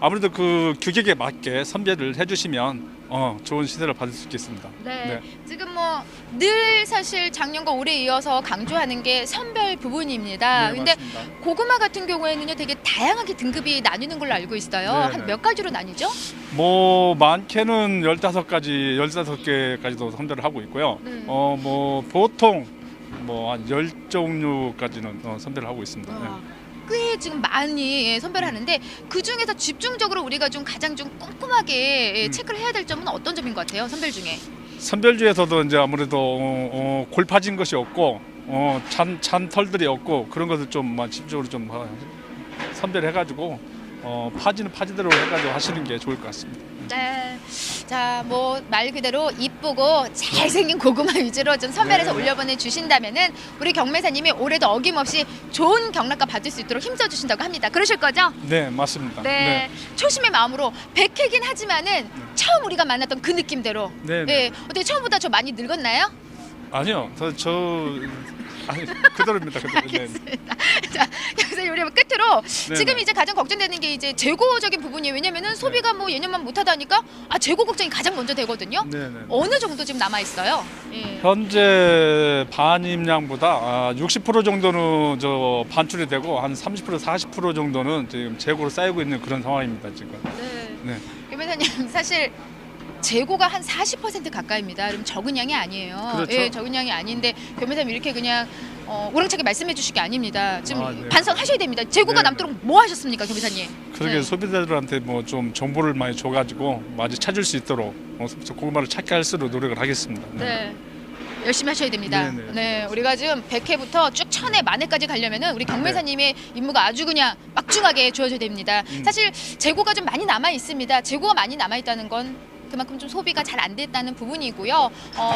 아무래도 그 규격에 맞게 선별을 해주시면 좋은 시세를 받을 수 있겠습니다. 네. 지금 뭐 늘 사실 작년과 올해 이어서 강조하는 게 선별 부분입니다. 네, 근데 맞습니다. 고구마 같은 경우에는요, 되게 다양하게 등급이 나뉘는 걸로 알고 있어요. 네, 한 네. 몇 가지로 나뉘죠? 뭐 많게는 15개까지도 선별을 하고 있고요. 네. 뭐 보통 뭐 한 10종류까지는 선별을 하고 있습니다. 네. 꽤 지금 많이 선별하는데 그 중에서 집중적으로 우리가 좀 가장 좀 꼼꼼하게 체크를 해야 될 점은 어떤 점인 것 같아요? 선별 중에. 선별 중에서도 이제 아무래도 골파진 것이 없고 잔 털들이 없고 그런 것을 좀 집중적으로 좀 선별해가지고 파지는 파지대로 해가지고 하시는 게 좋을 것 같습니다. 네. 자, 뭐 말 그대로 이쁘고 잘생긴 고구마 위주로 좀 선별해서 네. 올려보내 주신다면은 우리 경매사님이 올해도 어김없이 좋은 경락가 받을 수 있도록 힘써 주신다고 합니다. 그러실 거죠? 네, 맞습니다. 네. 초심의 마음으로 100회긴 하지만은 처음 우리가 만났던 그 느낌대로. 네, 네. 어떻게 처음보다 저 많이 늙었나요? 아니요, 아니 그대로입니다. 그대로. 네. 자, 그래서 우리 끝으로 네, 지금 네. 이제 가장 걱정되는 게 이제 재고적인 부분이에요. 왜냐면은 소비가 뭐 예년만 못하다니까 재고 걱정이 가장 먼저 되거든요. 네, 네. 어느 정도 지금 남아 있어요? 예. 현재 반입량보다 60% 정도는 저 반출이 되고 한 30% 40% 정도는 지금 재고로 쌓이고 있는 그런 상황입니다 지금. 네. 네. 김 회장님 사실 재고가 한 40% 가까이입니다. 그럼 적은 양이 아니에요. 그렇죠. 예, 적은 양이 아닌데 변호사님 이렇게 그냥 우렁차게 말씀해 주실 게 아닙니다. 지금 네. 반성하셔야 됩니다. 재고가 네, 남도록 뭐 하셨습니까, 변호사님? 그러게 네. 소비자들한테 뭐 좀 정보를 많이 줘가지고 많이 찾을 수 있도록 고구마를 찾게 할수록 노력을 하겠습니다. 네. 열심히 하셔야 됩니다. 네, 네. 네, 우리가 지금 100회부터 쭉 1000회, 만회까지 가려면은 우리 경매사님의 임무가 아주 그냥 막중하게 주어져야 됩니다. 사실 재고가 좀 많이 남아 있습니다. 재고가 많이 남아 있다는 건 그만큼 좀 소비가 잘 안 됐다는 부분이고요.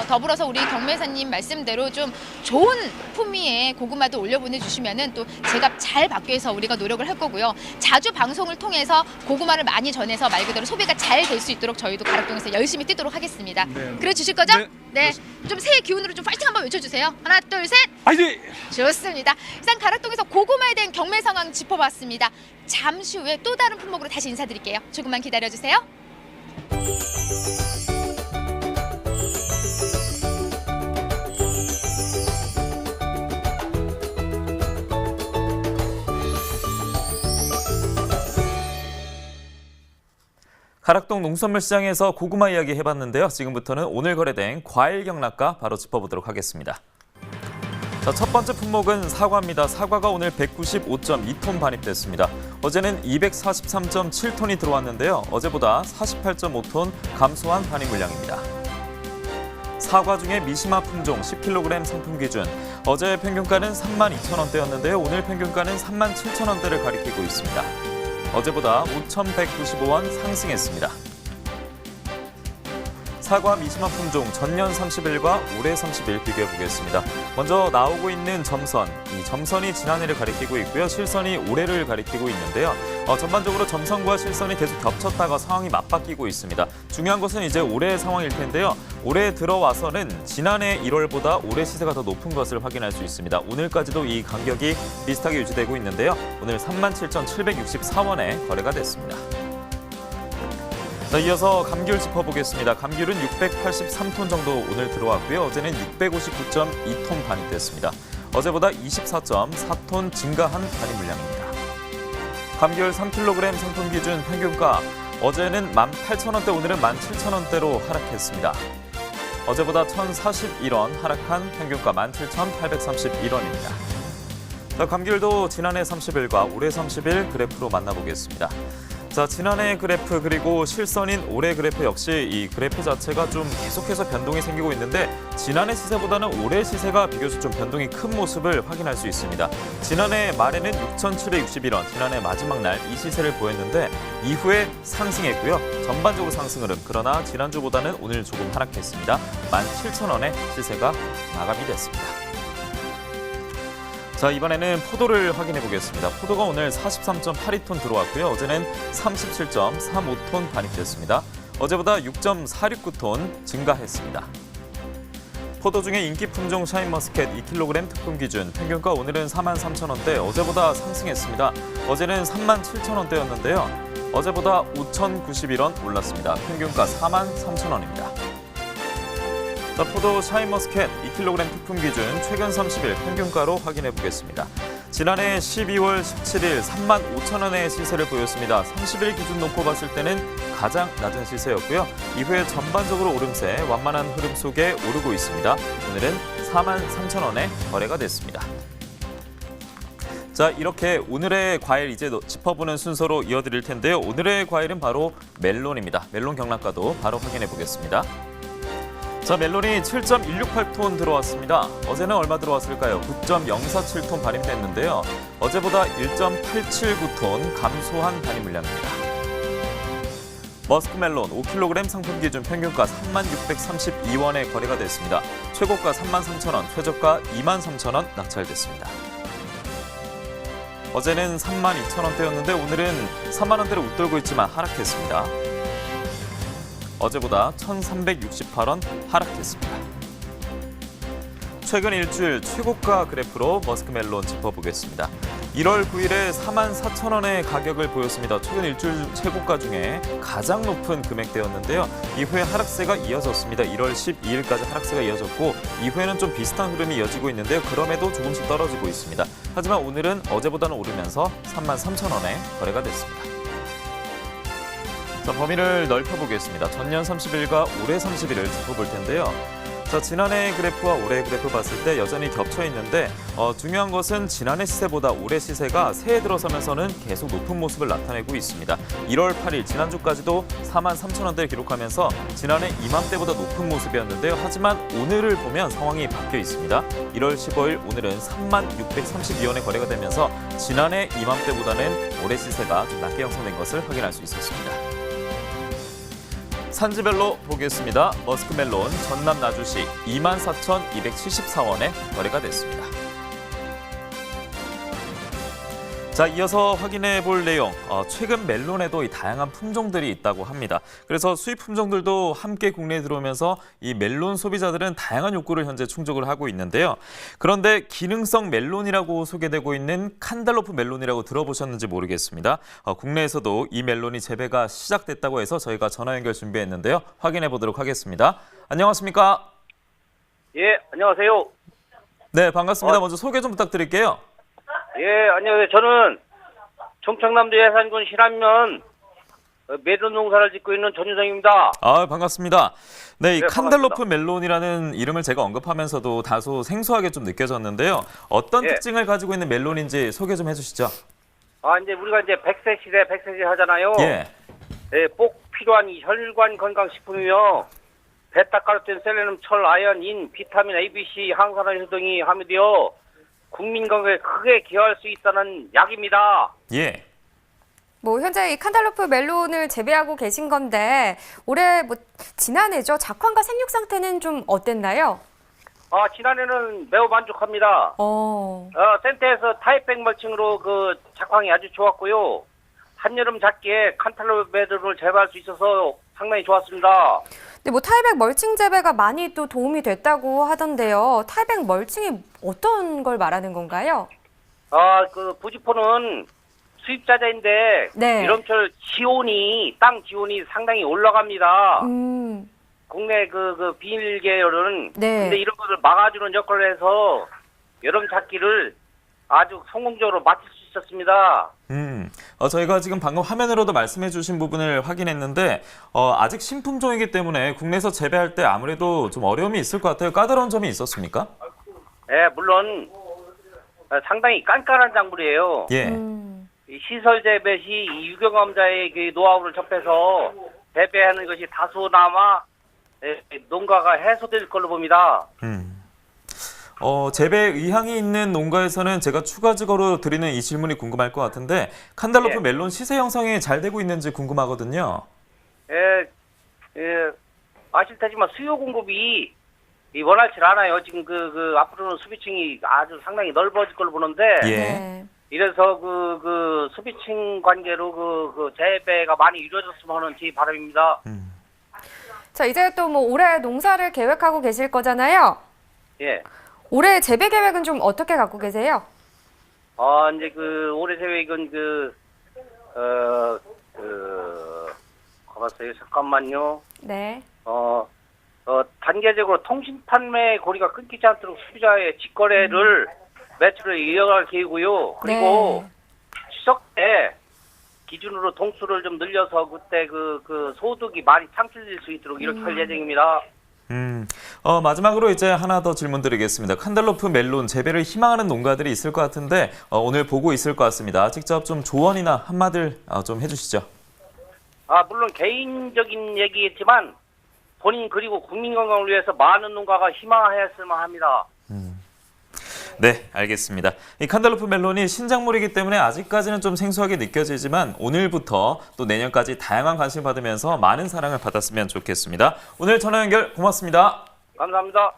더불어서 우리 경매사님 말씀대로 좀 좋은 품위의 고구마도 올려보내주시면은 또 제값 잘 받기 위해서 우리가 노력을 할 거고요. 자주 방송을 통해서 고구마를 많이 전해서 말 그대로 소비가 잘 될 수 있도록 저희도 가락동에서 열심히 뛰도록 하겠습니다. 네. 그래 주실 거죠? 네. 네. 좀 새해 기운으로 좀 파이팅 한번 외쳐주세요. 하나, 둘, 셋. 아이디. 좋습니다. 이상 가락동에서 고구마에 대한 경매 상황 짚어봤습니다. 잠시 후에 또 다른 품목으로 다시 인사드릴게요. 조금만 기다려주세요. 가락동 농산물시장에서 고구마 이야기 해봤는데요. 지금부터는 오늘 거래된 과일 경락가 바로 짚어보도록 하겠습니다. 자, 첫 번째 품목은 사과입니다. 사과가 오늘 195.2톤 반입됐습니다. 어제는 243.7톤이 들어왔는데요. 어제보다 48.5톤 감소한 반입 물량입니다. 사과 중에 미시마 품종 10kg 상품 기준. 어제 평균가는 32,000원대였는데요. 오늘 평균가는 37,000원대를 가리키고 있습니다. 어제보다 5,195원 상승했습니다. 사과 미시마 품종 전년 30일과 올해 30일 비교해 보겠습니다. 먼저 나오고 있는 점선, 이 점선이 지난해를 가리키고 있고요. 실선이 올해를 가리키고 있는데요. 전반적으로 점선과 실선이 계속 겹쳤다가 상황이 맞바뀌고 있습니다. 중요한 것은 이제 올해의 상황일 텐데요. 올해 들어와서는 지난해 1월보다 올해 시세가 더 높은 것을 확인할 수 있습니다. 오늘까지도 이 간격이 비슷하게 유지되고 있는데요. 오늘 37,764원에 거래가 됐습니다. 자, 이어서 감귤 짚어보겠습니다. 감귤은 683톤 정도 오늘 들어왔고요. 어제는 659.2톤 반입됐습니다. 어제보다 24.4톤 증가한 반입 물량입니다. 감귤 3kg 상품 기준 평균가 어제는 18,000원대, 오늘은 17,000원대로 하락했습니다. 어제보다 1,041원 하락한 평균가 17,831원입니다. 자, 감귤도 지난해 30일과 올해 30일 그래프로 만나보겠습니다. 자, 지난해 그래프 그리고 실선인 올해 그래프 역시 이 그래프 자체가 좀 계속해서 변동이 생기고 있는데 지난해 시세보다는 올해 시세가 비교적 좀 변동이 큰 모습을 확인할 수 있습니다. 지난해 말에는 6,761원, 지난해 마지막 날 이 시세를 보였는데 이후에 상승했고요. 전반적으로 상승 흐름, 그러나 지난주보다는 오늘 조금 하락했습니다. 17,000원에 시세가 마감이 됐습니다. 자, 이번에는 포도를 확인해 보겠습니다. 포도가 오늘 43.82톤 들어왔고요. 어제는 37.35톤 반입됐습니다. 어제보다 6.469톤 증가했습니다. 포도 중에 인기 품종 샤인머스켓 2kg 특품 기준 평균가 오늘은 43,000원대, 어제보다 상승했습니다. 어제는 37,000원대였는데요. 어제보다 5,091원 올랐습니다. 평균가 43,000원입니다. 자, 포도 샤인머스켓 2kg 특품 기준 최근 30일 평균가로 확인해 보겠습니다. 지난해 12월 17일 35,000원의 시세를 보였습니다. 30일 기준 놓고 봤을 때는 가장 낮은 시세였고요. 이후에 전반적으로 오름세 완만한 흐름 속에 오르고 있습니다. 오늘은 43,000원에 거래가 됐습니다. 자, 이렇게 오늘의 과일 이제 짚어보는 순서로 이어드릴 텐데요. 오늘의 과일은 바로 멜론입니다. 멜론 경락가도 바로 확인해 보겠습니다. 자, 멜론이 7.168톤 들어왔습니다. 어제는 얼마 들어왔을까요? 9.047톤 반입됐는데요. 어제보다 1.879톤 감소한 반입 물량입니다. 머스크멜론 5kg 상품 기준 평균가 3632원에 거래가 됐습니다. 최고가 33,000원, 최저가 23,000원 낙찰됐습니다. 어제는 32,000원대였는데 오늘은 3만원대를 웃돌고 있지만 하락했습니다. 어제보다 1,368원 하락했습니다. 최근 일주일 최고가 그래프로 머스크멜론 짚어보겠습니다. 1월 9일에 44,000원의 가격을 보였습니다. 최근 일주일 최고가 중에 가장 높은 금액대였는데요. 이후에 하락세가 이어졌습니다. 1월 12일까지 하락세가 이어졌고 이후에는 좀 비슷한 흐름이 이어지고 있는데요. 그럼에도 조금씩 떨어지고 있습니다. 하지만 오늘은 어제보다는 오르면서 33,000원에 거래가 됐습니다. 자, 범위를 넓혀보겠습니다. 전년 30일과 올해 30일을 짚어볼 텐데요. 자, 지난해 그래프와 올해 그래프 봤을 때 여전히 겹쳐 있는데 중요한 것은 지난해 시세보다 올해 시세가 새해 들어서면서는 계속 높은 모습을 나타내고 있습니다. 1월 8일 지난주까지도 43,000원대를 기록하면서 지난해 이맘때보다 높은 모습이었는데요. 하지만 오늘을 보면 상황이 바뀌어 있습니다. 1월 15일 오늘은 3632원에 거래가 되면서 지난해 이맘때보다는 올해 시세가 좀 낮게 형성된 것을 확인할 수 있었습니다. 산지별로 보겠습니다. 머스크멜론 전남 나주시 24,274원에 거래가 됐습니다. 자, 이어서 확인해 볼 내용, 최근 멜론에도 이 다양한 품종들이 있다고 합니다. 그래서 수입 품종들도 함께 국내에 들어오면서 이 멜론 소비자들은 다양한 욕구를 현재 충족을 하고 있는데요. 그런데 기능성 멜론이라고 소개되고 있는 칸달로프 멜론이라고 들어보셨는지 모르겠습니다. 국내에서도 이 멜론이 재배가 시작됐다고 해서 저희가 전화 연결 준비했는데요. 확인해 보도록 하겠습니다. 안녕하십니까? 예, 안녕하세요. 네, 반갑습니다. 먼저 소개 좀 부탁드릴게요. 예, 안녕하세요. 저는 청평남도 예산군 실안면 멜론 농사를 짓고 있는 전유성입니다. 아, 반갑습니다. 네, 이 네, 칸달로프 멜론이라는 이름을 제가 언급하면서도 다소 생소하게 좀 느껴졌는데요. 어떤 예. 특징을 가지고 있는 멜론인지 소개 좀 해주시죠. 이제 우리가 이제 100세 시대 하잖아요. 예. 예, 꼭 필요한 이 혈관 건강식품이며 베타카로틴, 셀레늄, 철, 아연, 인, 비타민 A, B, C, 항산화 등이 함유되어 국민 건강에 크게 기여할 수 있다는 약입니다. 예. 뭐 현재 이 칸달로프 멜론을 재배하고 계신 건데 올해 뭐 지난해죠. 작황과 생육 상태는 좀 어땠나요? 지난해는 매우 만족합니다. 센터에서 타입백 멀칭으로 그 작황이 아주 좋았고요. 한여름 작기에 칸탈로프 멜론을 재배할 수 있어서 상당히 좋았습니다. 근데 뭐 타이백 멀칭 재배가 많이 또 도움이 됐다고 하던데요. 타이백 멀칭이 어떤 걸 말하는 건가요? 그 부지포는 수입자재인데 네. 여름철 땅 지온이 상당히 올라갑니다. 국내 그 비닐 계열은 네. 근데 이런 것을 막아주는 역할을 해서 여름 작기를 아주 성공적으로 마칠 수 있었습니다. 저희가 지금 방금 화면으로도 말씀해 주신 부분을 확인했는데 아직 신품종이기 때문에 국내에서 재배할 때 아무래도 좀 어려움이 있을 것 같아요. 까다로운 점이 있었습니까? 네, 물론 상당히 깐깐한 작물이에요. 예. 시설 재배 시 유경험자의 그 노하우를 접해서 재배하는 것이 다소나마 농가가 해소될 걸로 봅니다. 재배 의향이 있는 농가에서는 제가 추가적으로 드리는 이 질문이 궁금할 것 같은데 칸달로프 멜론 시세 형성이 잘 되고 있는지 궁금하거든요. 아실 테지만 수요 공급이 원활치 않아요. 지금 그 앞으로는 수비층이 아주 상당히 넓어질 걸로 보는데 네. 이래서 그 수비층 관계로 그 재배가 많이 이루어졌으면 하는 제 바람입니다. 자, 이제 또 뭐 올해 농사를 계획하고 계실 거잖아요. 예. 올해 재배 계획은 좀 어떻게 갖고 계세요? 이제 그 올해 계획은 가봤어요. 잠깐만요. 네. 단계적으로 통신 판매 고리가 끊기지 않도록 소비자의 직거래를 매출을 이어갈 계획이고요. 그리고 추석 때 기준으로 동수를 좀 늘려서 그때 그 소득이 많이 창출될 수 있도록 이렇게 할 예정입니다. 마지막으로 이제 하나 더 질문 드리겠습니다. 칸달로프 멜론 재배를 희망하는 농가들이 있을 것 같은데 오늘 보고 있을 것 같습니다. 직접 좀 조언이나 한마디를 좀 해주시죠. 물론 개인적인 얘기겠지만 본인 그리고 국민 건강을 위해서 많은 농가가 희망하였으면 합니다. 네, 알겠습니다. 이 칸달로프 멜론이 신작물이기 때문에 아직까지는 좀 생소하게 느껴지지만 오늘부터 또 내년까지 다양한 관심을 받으면서 많은 사랑을 받았으면 좋겠습니다. 오늘 전화 연결 고맙습니다. 감사합니다.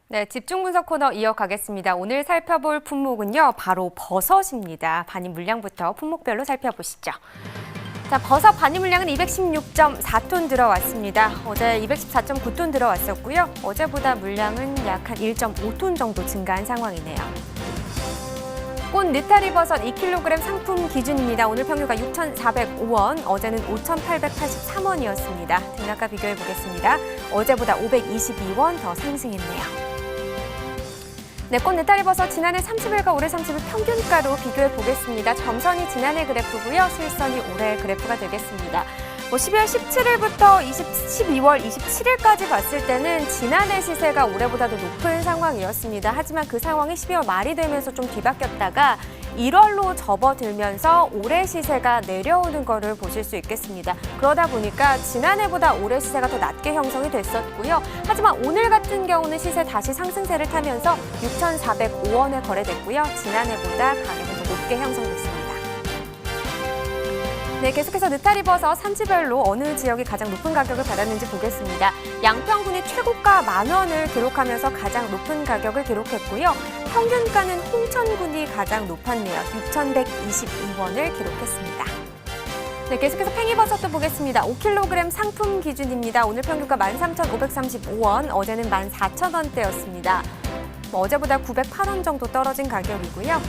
네, 집중 분석 코너 이어가겠습니다. 오늘 살펴볼 품목은요, 바로 버섯입니다. 반입 물량부터 품목별로 살펴보시죠. 자, 버섯 반입 물량은 216.4톤 들어왔습니다. 어제 214.9톤 들어왔었고요. 어제보다 물량은 약 한 1.5톤 정도 증가한 상황이네요. 꽃 느타리 버섯 2kg 상품 기준입니다. 오늘 평균가 6,405원, 어제는 5,883원이었습니다. 등락과 비교해 보겠습니다. 어제보다 522원 더 상승했네요. 네, 꽃 느타리 버섯 지난해 30일과 올해 30일 평균가로 비교해 보겠습니다. 점선이 지난해 그래프고요. 실선이 올해 그래프가 되겠습니다. 12월 17일부터 12월 27일까지 봤을 때는 지난해 시세가 올해보다도 높은 상황이었습니다. 하지만 그 상황이 12월 말이 되면서 좀 뒤바뀌었다가 1월로 접어들면서 올해 시세가 내려오는 거를 보실 수 있겠습니다. 그러다 보니까 지난해보다 올해 시세가 더 낮게 형성이 됐었고요. 하지만 오늘 같은 경우는 시세 다시 상승세를 타면서 6,405원에 거래됐고요. 지난해보다 가격이 더 높게 형성됐습니다. 네, 계속해서 느타리 버섯 산지별로 어느 지역이 가장 높은 가격을 받았는지 보겠습니다. 양평군이 최고가 10,000원을 기록하면서 가장 높은 가격을 기록했고요. 평균가는 홍천군이 가장 높았네요. 6,122원을 기록했습니다. 네, 계속해서 팽이버섯도 보겠습니다. 5kg 상품 기준입니다. 오늘 평균가 13,535원, 어제는 14,000원대였습니다. 어제보다 908원 정도 떨어진 가격이고요.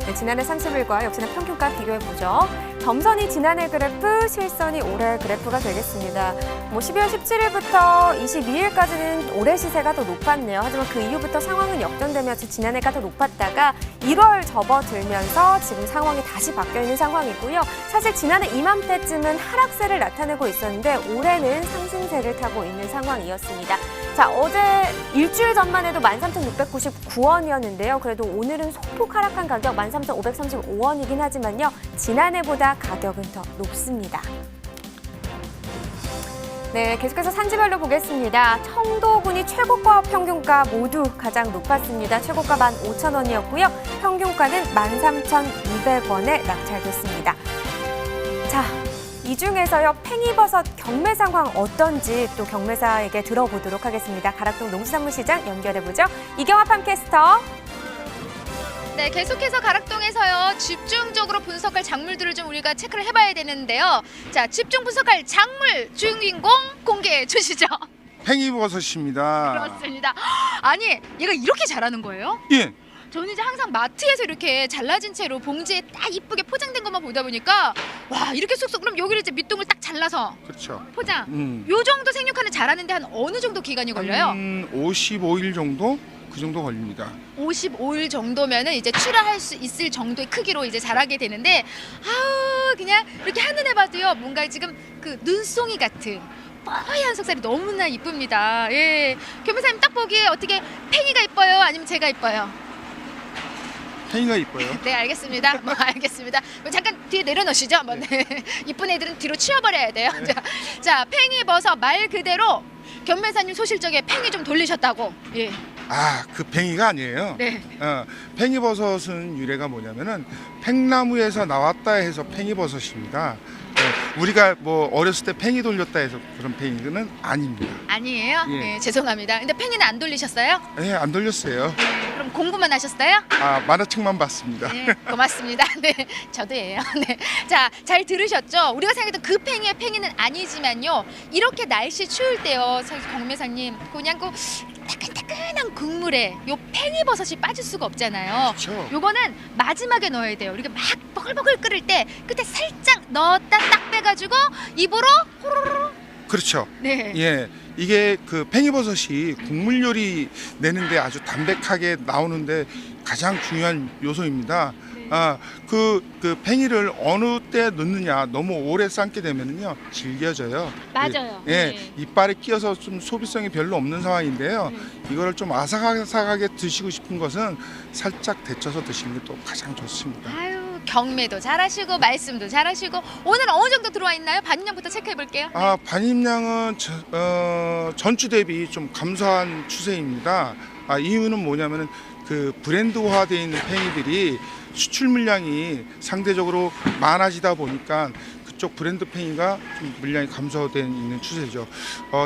네, 지난해 30일과 역시나 평균가 비교해보죠. 점선이 지난해 그래프, 실선이 올해 그래프가 되겠습니다. 12월 17일부터 22일까지는 올해 시세가 더 높았네요. 하지만 그 이후부터 상황은 역전되면서 지난해가 더 높았다가 1월 접어들면서 지금 상황이 다시 바뀌어 있는 상황이고요. 사실 지난해 이맘때쯤은 하락세를 나타내고 있었는데 올해는 상승세를 타고 있는 상황이었습니다. 자, 어제 일주일 전만 해도 13,699원이었는데요. 그래도 오늘은 소폭 하락한 가격 13,535원이긴 하지만요. 지난해보다 가격은 더 높습니다. 네, 계속해서 산지별로 보겠습니다. 청도군이 최고가 평균가 모두 가장 높았습니다. 최고가 15,000원이었고요. 평균가는 13,200원에 낙찰됐습니다. 자, 이 중에서요, 팽이버섯 경매 상황 어떤지 또 경매사에게 들어보도록 하겠습니다. 가락동 농수산물시장 연결해보죠. 이경화 팜캐스터. 네, 계속해서 가락동에서요, 집중적으로 분석할 작물들을 좀 우리가 체크를 해봐야 되는데요. 자, 집중 분석할 작물 주인공 공개해 주시죠. 팽이버섯입니다. 그렇습니다. 아니, 얘가 이렇게 자라는 거예요? 예. 저는 이제 항상 마트에서 이렇게 잘라진 채로 봉지에 딱 이쁘게 포장된 것만 보다 보니까 와, 이렇게 쏙쏙. 그럼 여기를 이제 밑둥을 딱 잘라서 그렇죠. 포장. 요 정도 생육하는 자라는데 한 어느 정도 기간이 걸려요? 55일 정도? 그 정도 걸립니다. 55일 정도면은 이제 출하할 수 있을 정도의 크기로 이제 자라게 되는데, 아우, 그냥 이렇게 한눈에 봐도요, 뭔가 지금 그 눈송이 같은 뽀얀 속살이 너무나 이쁩니다. 예, 교무사님 딱 보기에 어떻게 팽이가 이뻐요? 아니면 제가 이뻐요? 팽이가 이뻐요. 네, 알겠습니다. 뭐 알겠습니다. 잠깐 뒤에 내려놓으시죠. 뭐, 네. 이쁜 애들은 뒤로 치워버려야 돼요. 네. 자, 팽이버섯 말 그대로 견매사님 소실적에 팽이 좀 돌리셨다고. 예. 아, 그 팽이가 아니에요. 네. 팽이버섯은 유래가 뭐냐면은 팽나무에서 나왔다 해서 팽이버섯입니다. 우리가 뭐 어렸을 때 팽이 돌렸다 해서 그런 팽이는 아닙니다. 아니에요? 예. 네, 죄송합니다. 근데 팽이는 안 돌리셨어요? 네, 안 돌렸어요. 그럼 공부만 하셨어요? 아, 만화책만 봤습니다. 네, 고맙습니다. 네, 저도예요. 네, 자, 잘 들으셨죠? 우리가 생각했던 그 팽이의 팽이는 아니지만요. 이렇게 날씨 추울 때요, 경매사님, 그냥 그 따끈따끈한 국물에 요 팽이버섯이 빠질 수가 없잖아요. 그렇죠. 요거는 마지막에 넣어야 돼요. 우리가 막 버글버글 끓을 때 끝에 살짝 넣었다 딱 빼가지고 입으로 호로로. 그렇죠. 네. 예, 이게 그 팽이버섯이 국물 요리 내는데 아주 담백하게 나오는데 가장 중요한 요소입니다. 그 팽이를 어느 때 넣느냐, 너무 오래 삶게 되면은요 질겨져요. 맞아요. 예, 네. 이빨에 끼어서 좀 소비성이 별로 없는 상황인데요. 이거를 좀 아삭아삭하게 드시고 싶은 것은 살짝 데쳐서 드시는 게 또 가장 좋습니다. 아유, 경매도 잘하시고 말씀도 잘하시고 오늘은 어느 정도 들어와 있나요? 반입량부터 체크해 볼게요. 아, 반입량은 전주 대비 좀 감소한 추세입니다. 이유는 뭐냐면은 그 브랜드화되어 있는 팽이들이 수출 물량이 상대적으로 많아지다 보니까 그쪽 브랜드 팽이가 좀 물량이 감소된 있는 추세죠.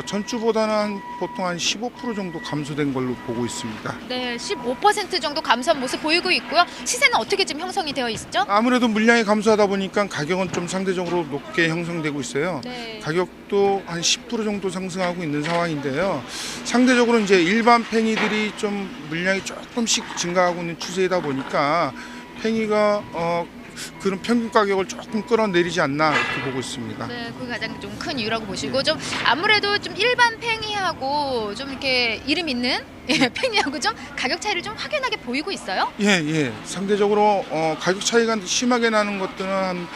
전주보다는 보통 한 15% 정도 감소된 걸로 보고 있습니다. 네, 15% 정도 감소한 모습 보이고 있고요. 시세는 어떻게 지금 형성이 되어 있죠? 아무래도 물량이 감소하다 보니까 가격은 좀 상대적으로 높게 형성되고 있어요. 네. 가격도 한 10% 정도 상승하고 있는 상황인데요. 상대적으로 이제 일반 팽이들이 좀 물량이 조금씩 증가하고 있는 추세이다 보니까 팽이가 그런 평균 가격을 조금 끌어내리지 않나 이렇게 보고 있습니다. 네, 그게 가장 좀 큰 이유라고 보시고 좀 아무래도 좀 일반 팽이하고 좀 이렇게 이름 있는 팽이하고 좀 가격 차이를 좀 확연하게 보이고 있어요? 예. 상대적으로 가격 차이가 심하게 나는 것들은 한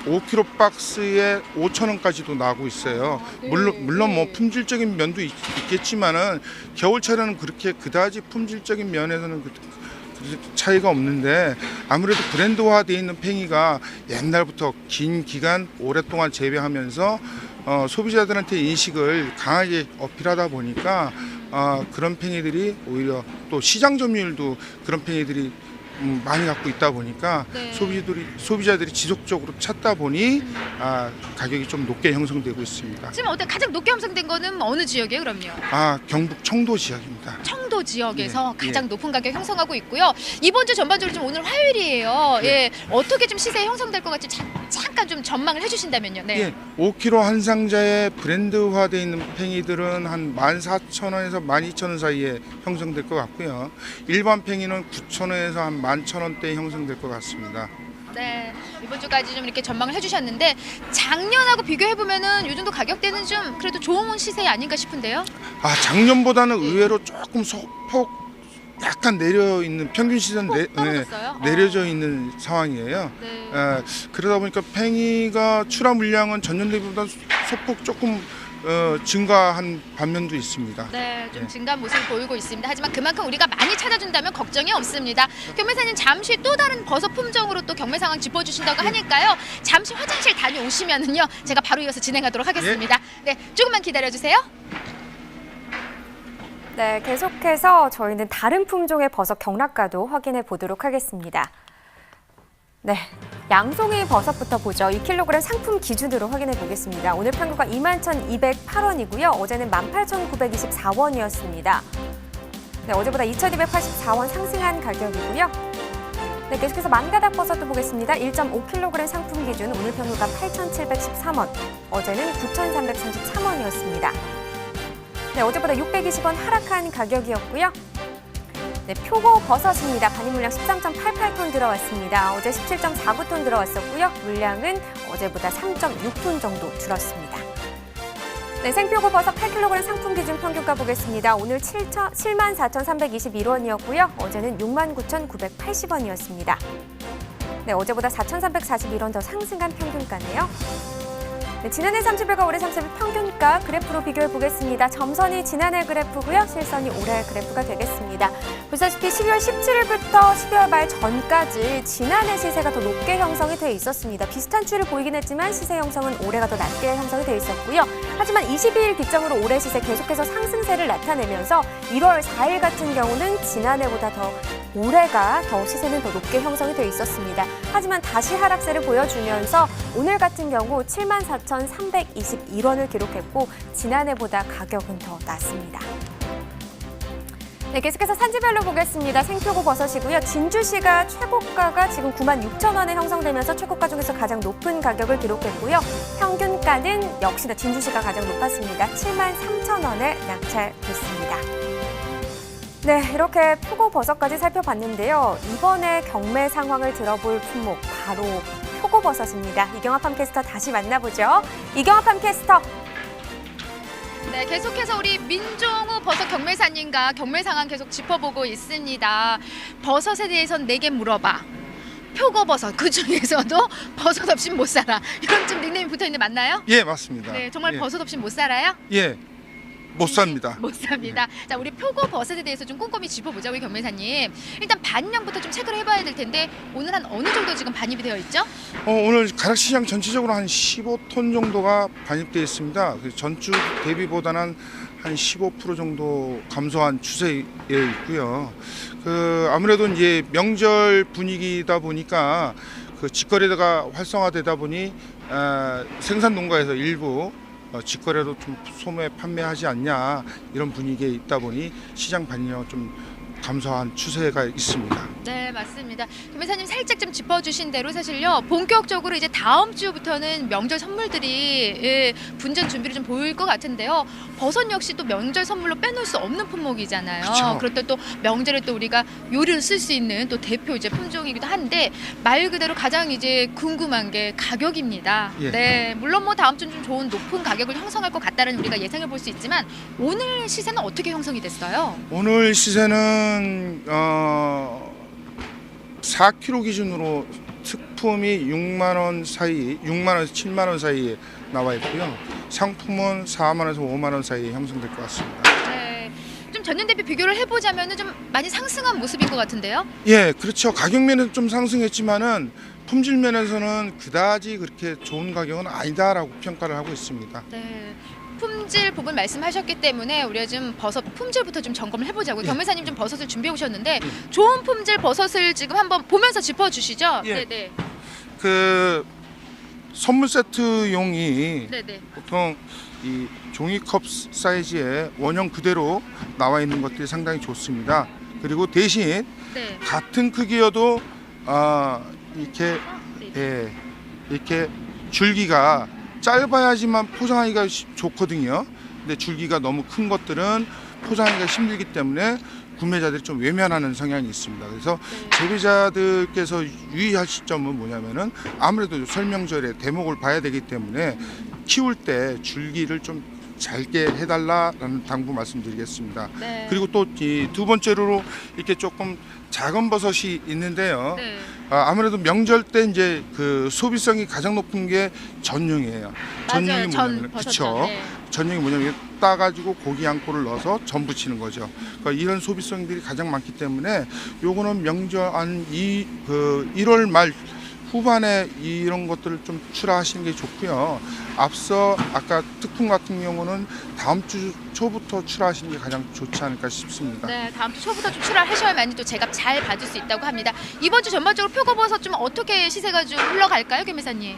5kg 박스에 5,000원까지도 나고 있어요. 네. 물론 뭐 품질적인 면도 있겠지만은 겨울철에는 그렇게 그다지 품질적인 면에서는 차이가 없는데 아무래도 브랜드화되어 있는 팽이가 옛날부터 긴 기간 오랫동안 재배하면서 소비자들한테 인식을 강하게 어필하다 보니까 그런 팽이들이 오히려 또 시장 점유율도 그런 팽이들이 많이 갖고 있다 보니까 네. 소비자들이 지속적으로 찾다 보니 가격이 좀 높게 형성되고 있습니다. 지금 어때 가장 높게 형성된 거는 어느 지역이에요, 그럼요? 경북 청도 지역입니다. 청도 지역에서 예, 가장 예. 높은 가격 형성하고 있고요. 이번 주 전반적으로 좀 오늘 화요일이에요. 예, 어떻게 좀 시세 형성될 것 같지 잠깐 좀 전망을 해주신다면요. 네. 예, 5kg 한 상자에 브랜드화되어 있는 팽이들은 한 14,000원에서 12,000원 사이에 형성될 것 같고요. 일반 팽이는 9,000원에서 한 11,000원대 형성될 것 같습니다. 네, 이번 주까지 좀 이렇게 전망을 해주셨는데 작년하고 비교해 보면은 요 정도 가격대는 좀 그래도 좋은 시세 아닌가 싶은데요. 작년보다는 의외로 조금 소폭 약간 내려 있는 평균 시세는 내려져 있는 상황이에요. 네. 그러다 보니까 팽이가 출하 물량은 전년 대비보다 소폭 조금 증가한 반면도 있습니다. 네, 좀 증가한 모습을 보이고 있습니다. 하지만 그만큼 우리가 많이 찾아준다면 걱정이 없습니다. 경매사님 잠시 또 다른 버섯 품종으로 또 경매 상황 짚어주신다고 하니까요. 잠시 화장실 다녀오시면은요, 제가 바로 이어서 진행하도록 하겠습니다. 네, 조금만 기다려주세요. 네, 계속해서 저희는 다른 품종의 버섯 경락가도 확인해 보도록 하겠습니다. 네, 양송이 버섯부터 보죠. 2kg 상품 기준으로 확인해 보겠습니다. 오늘 평균가 21,208원이고요. 어제는 18,924원이었습니다. 네, 어제보다 2,284원 상승한 가격이고요. 네, 계속해서 만가닥 버섯도 보겠습니다. 1.5kg 상품 기준 오늘 평균가 8,713원, 어제는 9,333원이었습니다. 네, 어제보다 620원 하락한 가격이었고요. 네, 표고 버섯입니다. 반입 물량 13.88톤 들어왔습니다. 어제 17.49톤 들어왔었고요. 물량은 어제보다 3.6톤 정도 줄었습니다. 네, 생표고 버섯 8kg 상품 기준 평균가 보겠습니다. 오늘 74,321원이었고요. 어제는 69,980원이었습니다. 네, 어제보다 4,341원 더 상승한 평균가네요. 네, 지난해 30일과 올해 30일 평균가 그래프로 비교해 보겠습니다. 점선이 지난해 그래프고요. 실선이 올해 그래프가 되겠습니다. 보시다시피 12월 17일부터 12월 말 전까지 지난해 시세가 더 높게 형성이 돼 있었습니다. 비슷한 추이를 보이긴 했지만 시세 형성은 올해가 더 낮게 형성이 돼 있었고요. 하지만 22일 기점으로 올해 시세 계속해서 상승세를 나타내면서 1월 4일 같은 경우는 지난해보다 올해가 더 시세는 더 높게 형성이 돼 있었습니다. 하지만 다시 하락세를 보여주면서 오늘 같은 경우 74,321원을 기록했고 지난해보다 가격은 더 낮습니다. 네, 계속해서 산지별로 보겠습니다. 생표고 버섯이고요. 진주시가 최고가가 지금 96,000원에 형성되면서 최고가 중에서 가장 높은 가격을 기록했고요. 평균가는 역시나 진주시가 가장 높았습니다. 73,000원에 낙찰됐습니다. 네, 이렇게 표고 버섯까지 살펴봤는데요. 이번에 경매 상황을 들어볼 품목 바로 표고 버섯입니다. 이경아 팜캐스터 다시 만나보죠. 이경아 팜캐스터. 네, 계속해서 우리 민종우 버섯 경매사님과 경매 상황 계속 짚어보고 있습니다. 버섯에 대해서는 내게 물어봐. 표고버섯, 그 중에서도 버섯 없이 못 살아. 이런 좀 닉네임이 붙어있는 데 맞나요? 예, 맞습니다. 네, 정말 예. 버섯 없이 못 살아요? 예, 못 삽니다. 못 삽니다. 자, 우리 표고버섯에 대해서 좀 꼼꼼히 짚어보자, 우리 경매사님. 일단 반년부터 좀 체크를 해봐야 될 텐데 오늘 한 어느 정도 지금 반입이 되어 있죠? 오늘 가락시장 전체적으로 한 15톤 정도가 반입되어 있습니다. 전주 대비보다는 한 15% 정도 감소한 추세에 있고요. 아무래도 이제 명절 분위기다 보니까 직거래가 활성화되다 보니 생산 농가에서 일부 직거래로 좀 소매 판매하지 않냐 이런 분위기에 있다 보니 시장 반영 좀 감소한 추세가 있습니다. 네, 맞습니다. 경매사님 살짝 좀 짚어주신 대로 사실요, 본격적으로 이제 다음 주부터는 명절 선물들이 분전 준비를 좀 보일 것 같은데요. 버섯 역시 또 명절 선물로 빼놓을 수 없는 품목이잖아요. 그쵸. 그렇다 또 명절에 또 우리가 요리를 쓸 수 있는 또 대표 이제 품종이기도 한데 말 그대로 가장 이제 궁금한 게 가격입니다. 예. 네, 물론 뭐 다음 주는 좀 좋은 높은 가격을 형성할 것 같다는 우리가 예상해 볼 수 있지만 오늘 시세는 어떻게 형성이 됐어요? 오늘 시세는 4kg 기준으로 특품이 6만 원 사이, 6만 원에서 7만 원 사이에 나와 있고요. 상품은 4만 원에서 5만 원 사이에 형성될 것 같습니다. 네, 좀 전년 대비 비교를 해보자면 좀 많이 상승한 모습인 것 같은데요? 예, 그렇죠. 가격 면에서 좀 상승했지만은 품질 면에서는 그다지 그렇게 좋은 가격은 아니다라고 평가를 하고 있습니다. 네. 품질 부분 말씀하셨기 때문에 우리가 좀 버섯 품질부터 좀 점검을 해보자고요. 경매사님 좀 버섯을 준비해 오셨는데 좋은 품질 버섯을 지금 한번 보면서 짚어주시죠. 예. 네네. 선물 세트용이 네네. 보통 이 종이컵 사이즈의 원형 그대로 나와 있는 것들이 상당히 좋습니다. 그리고 대신 네. 같은 크기여도 이렇게 줄기가 짧아야지만 포장하기가 좋거든요. 근데 줄기가 너무 큰 것들은 포장하기가 힘들기 때문에 구매자들이 좀 외면하는 성향이 있습니다. 그래서 재배자들께서 유의하실 점은 뭐냐면은 아무래도 설명절에 대목을 봐야 되기 때문에 키울 때 줄기를 좀 잘게 해달라라는 당부 말씀드리겠습니다. 네. 그리고 또 이 두 번째로 이렇게 조금 작은 버섯이 있는데요. 네. 아무래도 명절 때 이제 그 소비성이 가장 높은 게 전용이에요. 전용이 뭐냐면 그렇죠. 네. 전용이 뭐냐면 따가지고 고기 한 꼬를 넣어서 전 부치는 거죠. 그러니까 이런 소비성들이 가장 많기 때문에 요거는 명절 한 1월 말 후반에 이런 것들을 좀 출하하시는 게 좋고요. 앞서 아까 특품 같은 경우는 다음 주 초부터 출하하시는 게 가장 좋지 않을까 싶습니다. 네, 다음 주 초부터 좀 출하하셔야만이 또 제값 잘 받을 수 있다고 합니다. 이번 주 전반적으로 표고버섯 좀 어떻게 시세가 좀 흘러갈까요, 김 회사님?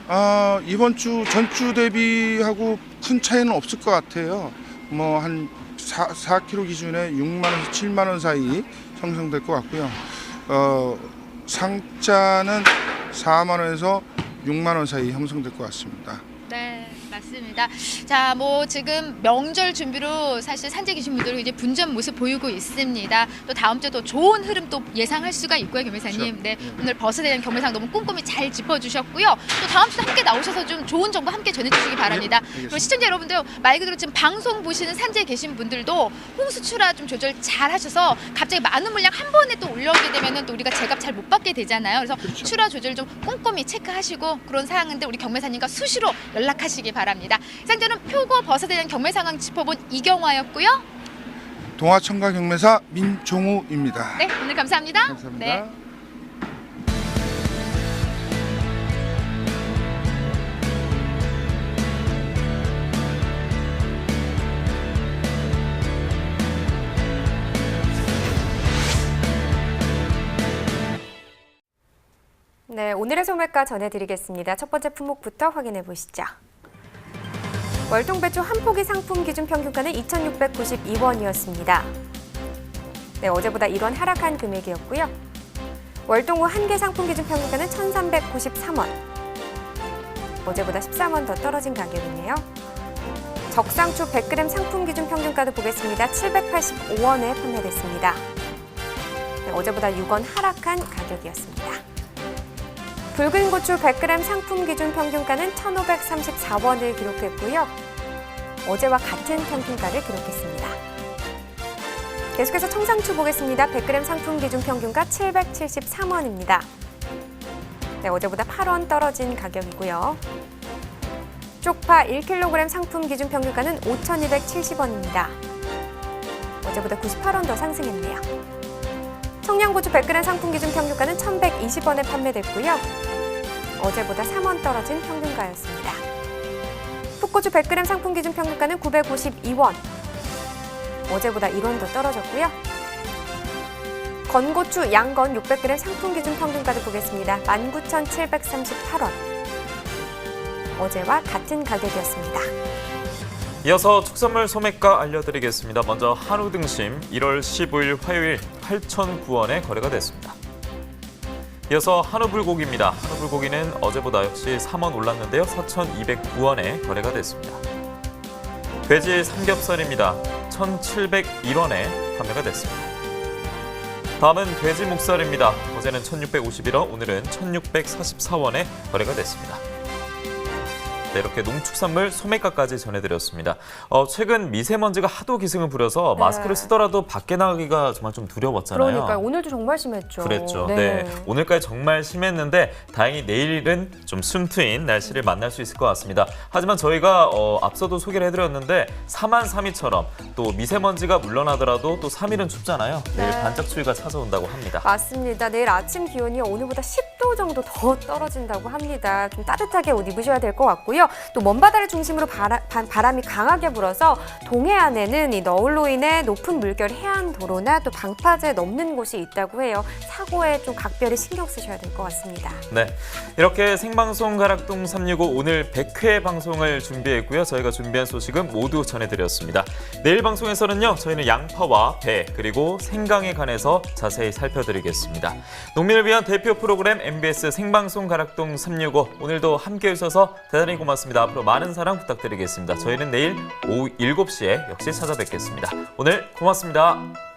이번 주 전주 대비하고 큰 차이는 없을 것 같아요. 뭐 한 4kg 기준에 6만 원에서 7만 원 사이 형성될 것 같고요. 상자는 4만 원에서 6만 원 사이 형성될 것 같습니다. 네, 맞습니다. 자, 뭐 지금 명절 준비로 사실 산재 계신 분들은 이제 분전 모습 보이고 있습니다. 또 다음 주도 좋은 흐름 또 예상할 수가 있고요, 김 회사님. 그렇죠. 네, 오늘 버섯에 대한 경매상 너무 꼼꼼히 잘 짚어주셨고요. 또 다음 주도 함께 나오셔서 좀 좋은 정보 함께 전해주시기 바랍니다. 그리고 시청자 여러분들 말 그대로 지금 방송 보시는 산재에 계신 분들도 홍수 출하 좀 조절 잘 하셔서 갑자기 많은 물량 한 번에 또 올라오게 되면은 또 우리가 제값 잘 못 받게 되잖아요. 그래서 그렇죠. 출하 조절 좀 꼼꼼히 체크하시고 그런 사항인데 우리 경매사님과 수시로 연락하시기 바랍니다. 이상 저는 표고 버섯에 대한 경매 상황 짚어본 이경화였고요. 동아청가 경매사 민종우입니다. 네, 오늘 감사합니다. 감사합니다. 네. 네, 오늘의 소매가 전해드리겠습니다. 첫 번째 품목부터 확인해 보시죠. 월동배추 한 포기 상품 기준 평균가는 2,692원이었습니다. 네, 어제보다 1원 하락한 금액이었고요. 월동우 한 개 상품 기준 평균가는 1,393원. 어제보다 13원 더 떨어진 가격이네요. 적상추 100g 상품 기준 평균가도 보겠습니다. 785원에 판매됐습니다. 네, 어제보다 6원 하락한 가격이었습니다. 붉은 고추 100g 상품 기준 평균가는 1,534원을 기록했고요. 어제와 같은 평균가를 기록했습니다. 계속해서 청상추 보겠습니다. 100g 상품 기준 평균가 773원입니다. 네, 어제보다 8원 떨어진 가격이고요. 쪽파 1kg 상품 기준 평균가는 5,270원입니다. 어제보다 98원 더 상승했네요. 청양고추 100g 상품 기준 평균가는 1,120원에 판매됐고요. 어제보다 3원 떨어진 평균가였습니다. 풋고추 100g 상품 기준 평균가는 952원. 어제보다 1원 더 떨어졌고요. 건고추 양건 600g 상품 기준 평균가도 보겠습니다. 19,738원. 어제와 같은 가격이었습니다. 이어서 축산물 소매가 알려드리겠습니다. 먼저 한우 등심 1월 15일 화요일 8,009원에 거래가 됐습니다. 이어서 한우 불고기입니다. 한우 불고기는 어제보다 역시 3원 올랐는데요. 4,209원에 거래가 됐습니다. 돼지 삼겹살입니다. 1,701원에 판매가 됐습니다. 다음은 돼지 목살입니다. 어제는 1,651원, 오늘은 1,644원에 거래가 됐습니다. 네, 이렇게 농축산물 소매가까지 전해드렸습니다. 최근 미세먼지가 하도 기승을 부려서 마스크를 쓰더라도 밖에 나가기가 정말 좀 두려웠잖아요. 그러니까요. 오늘도 정말 심했죠. 그랬죠. 네. 오늘까지 정말 심했는데 다행히 내일은 좀 숨트인 날씨를 만날 수 있을 것 같습니다. 하지만 저희가 앞서도 소개를 해드렸는데 3만 3위처럼 또 미세먼지가 물러나더라도 또 3일은 춥잖아요. 내일 반짝 추위가 찾아온다고 합니다. 맞습니다. 내일 아침 기온이 오늘보다 10도 정도 더 떨어진다고 합니다. 좀 따뜻하게 옷 입으셔야 될 것 같고요. 또 먼바다를 중심으로 바람이 강하게 불어서 동해안에는 이 너울로 인해 높은 물결 해안 도로나 또 방파제 넘는 곳이 있다고 해요. 사고에 좀 각별히 신경 쓰셔야 될 것 같습니다. 네, 이렇게 생방송 가락동 365 오늘 100회 방송을 준비했고요. 저희가 준비한 소식은 모두 전해드렸습니다. 내일 방송에서는요. 저희는 양파와 배 그리고 생강에 관해서 자세히 살펴드리겠습니다. 농민을 위한 대표 프로그램 MBS 생방송 가락동 365 오늘도 함께해 주셔서 대단히 고맙습니다. 앞으로 많은 사랑 부탁드리겠습니다. 저희는 내일 오후 7시에 역시 찾아뵙겠습니다. 오늘 고맙습니다.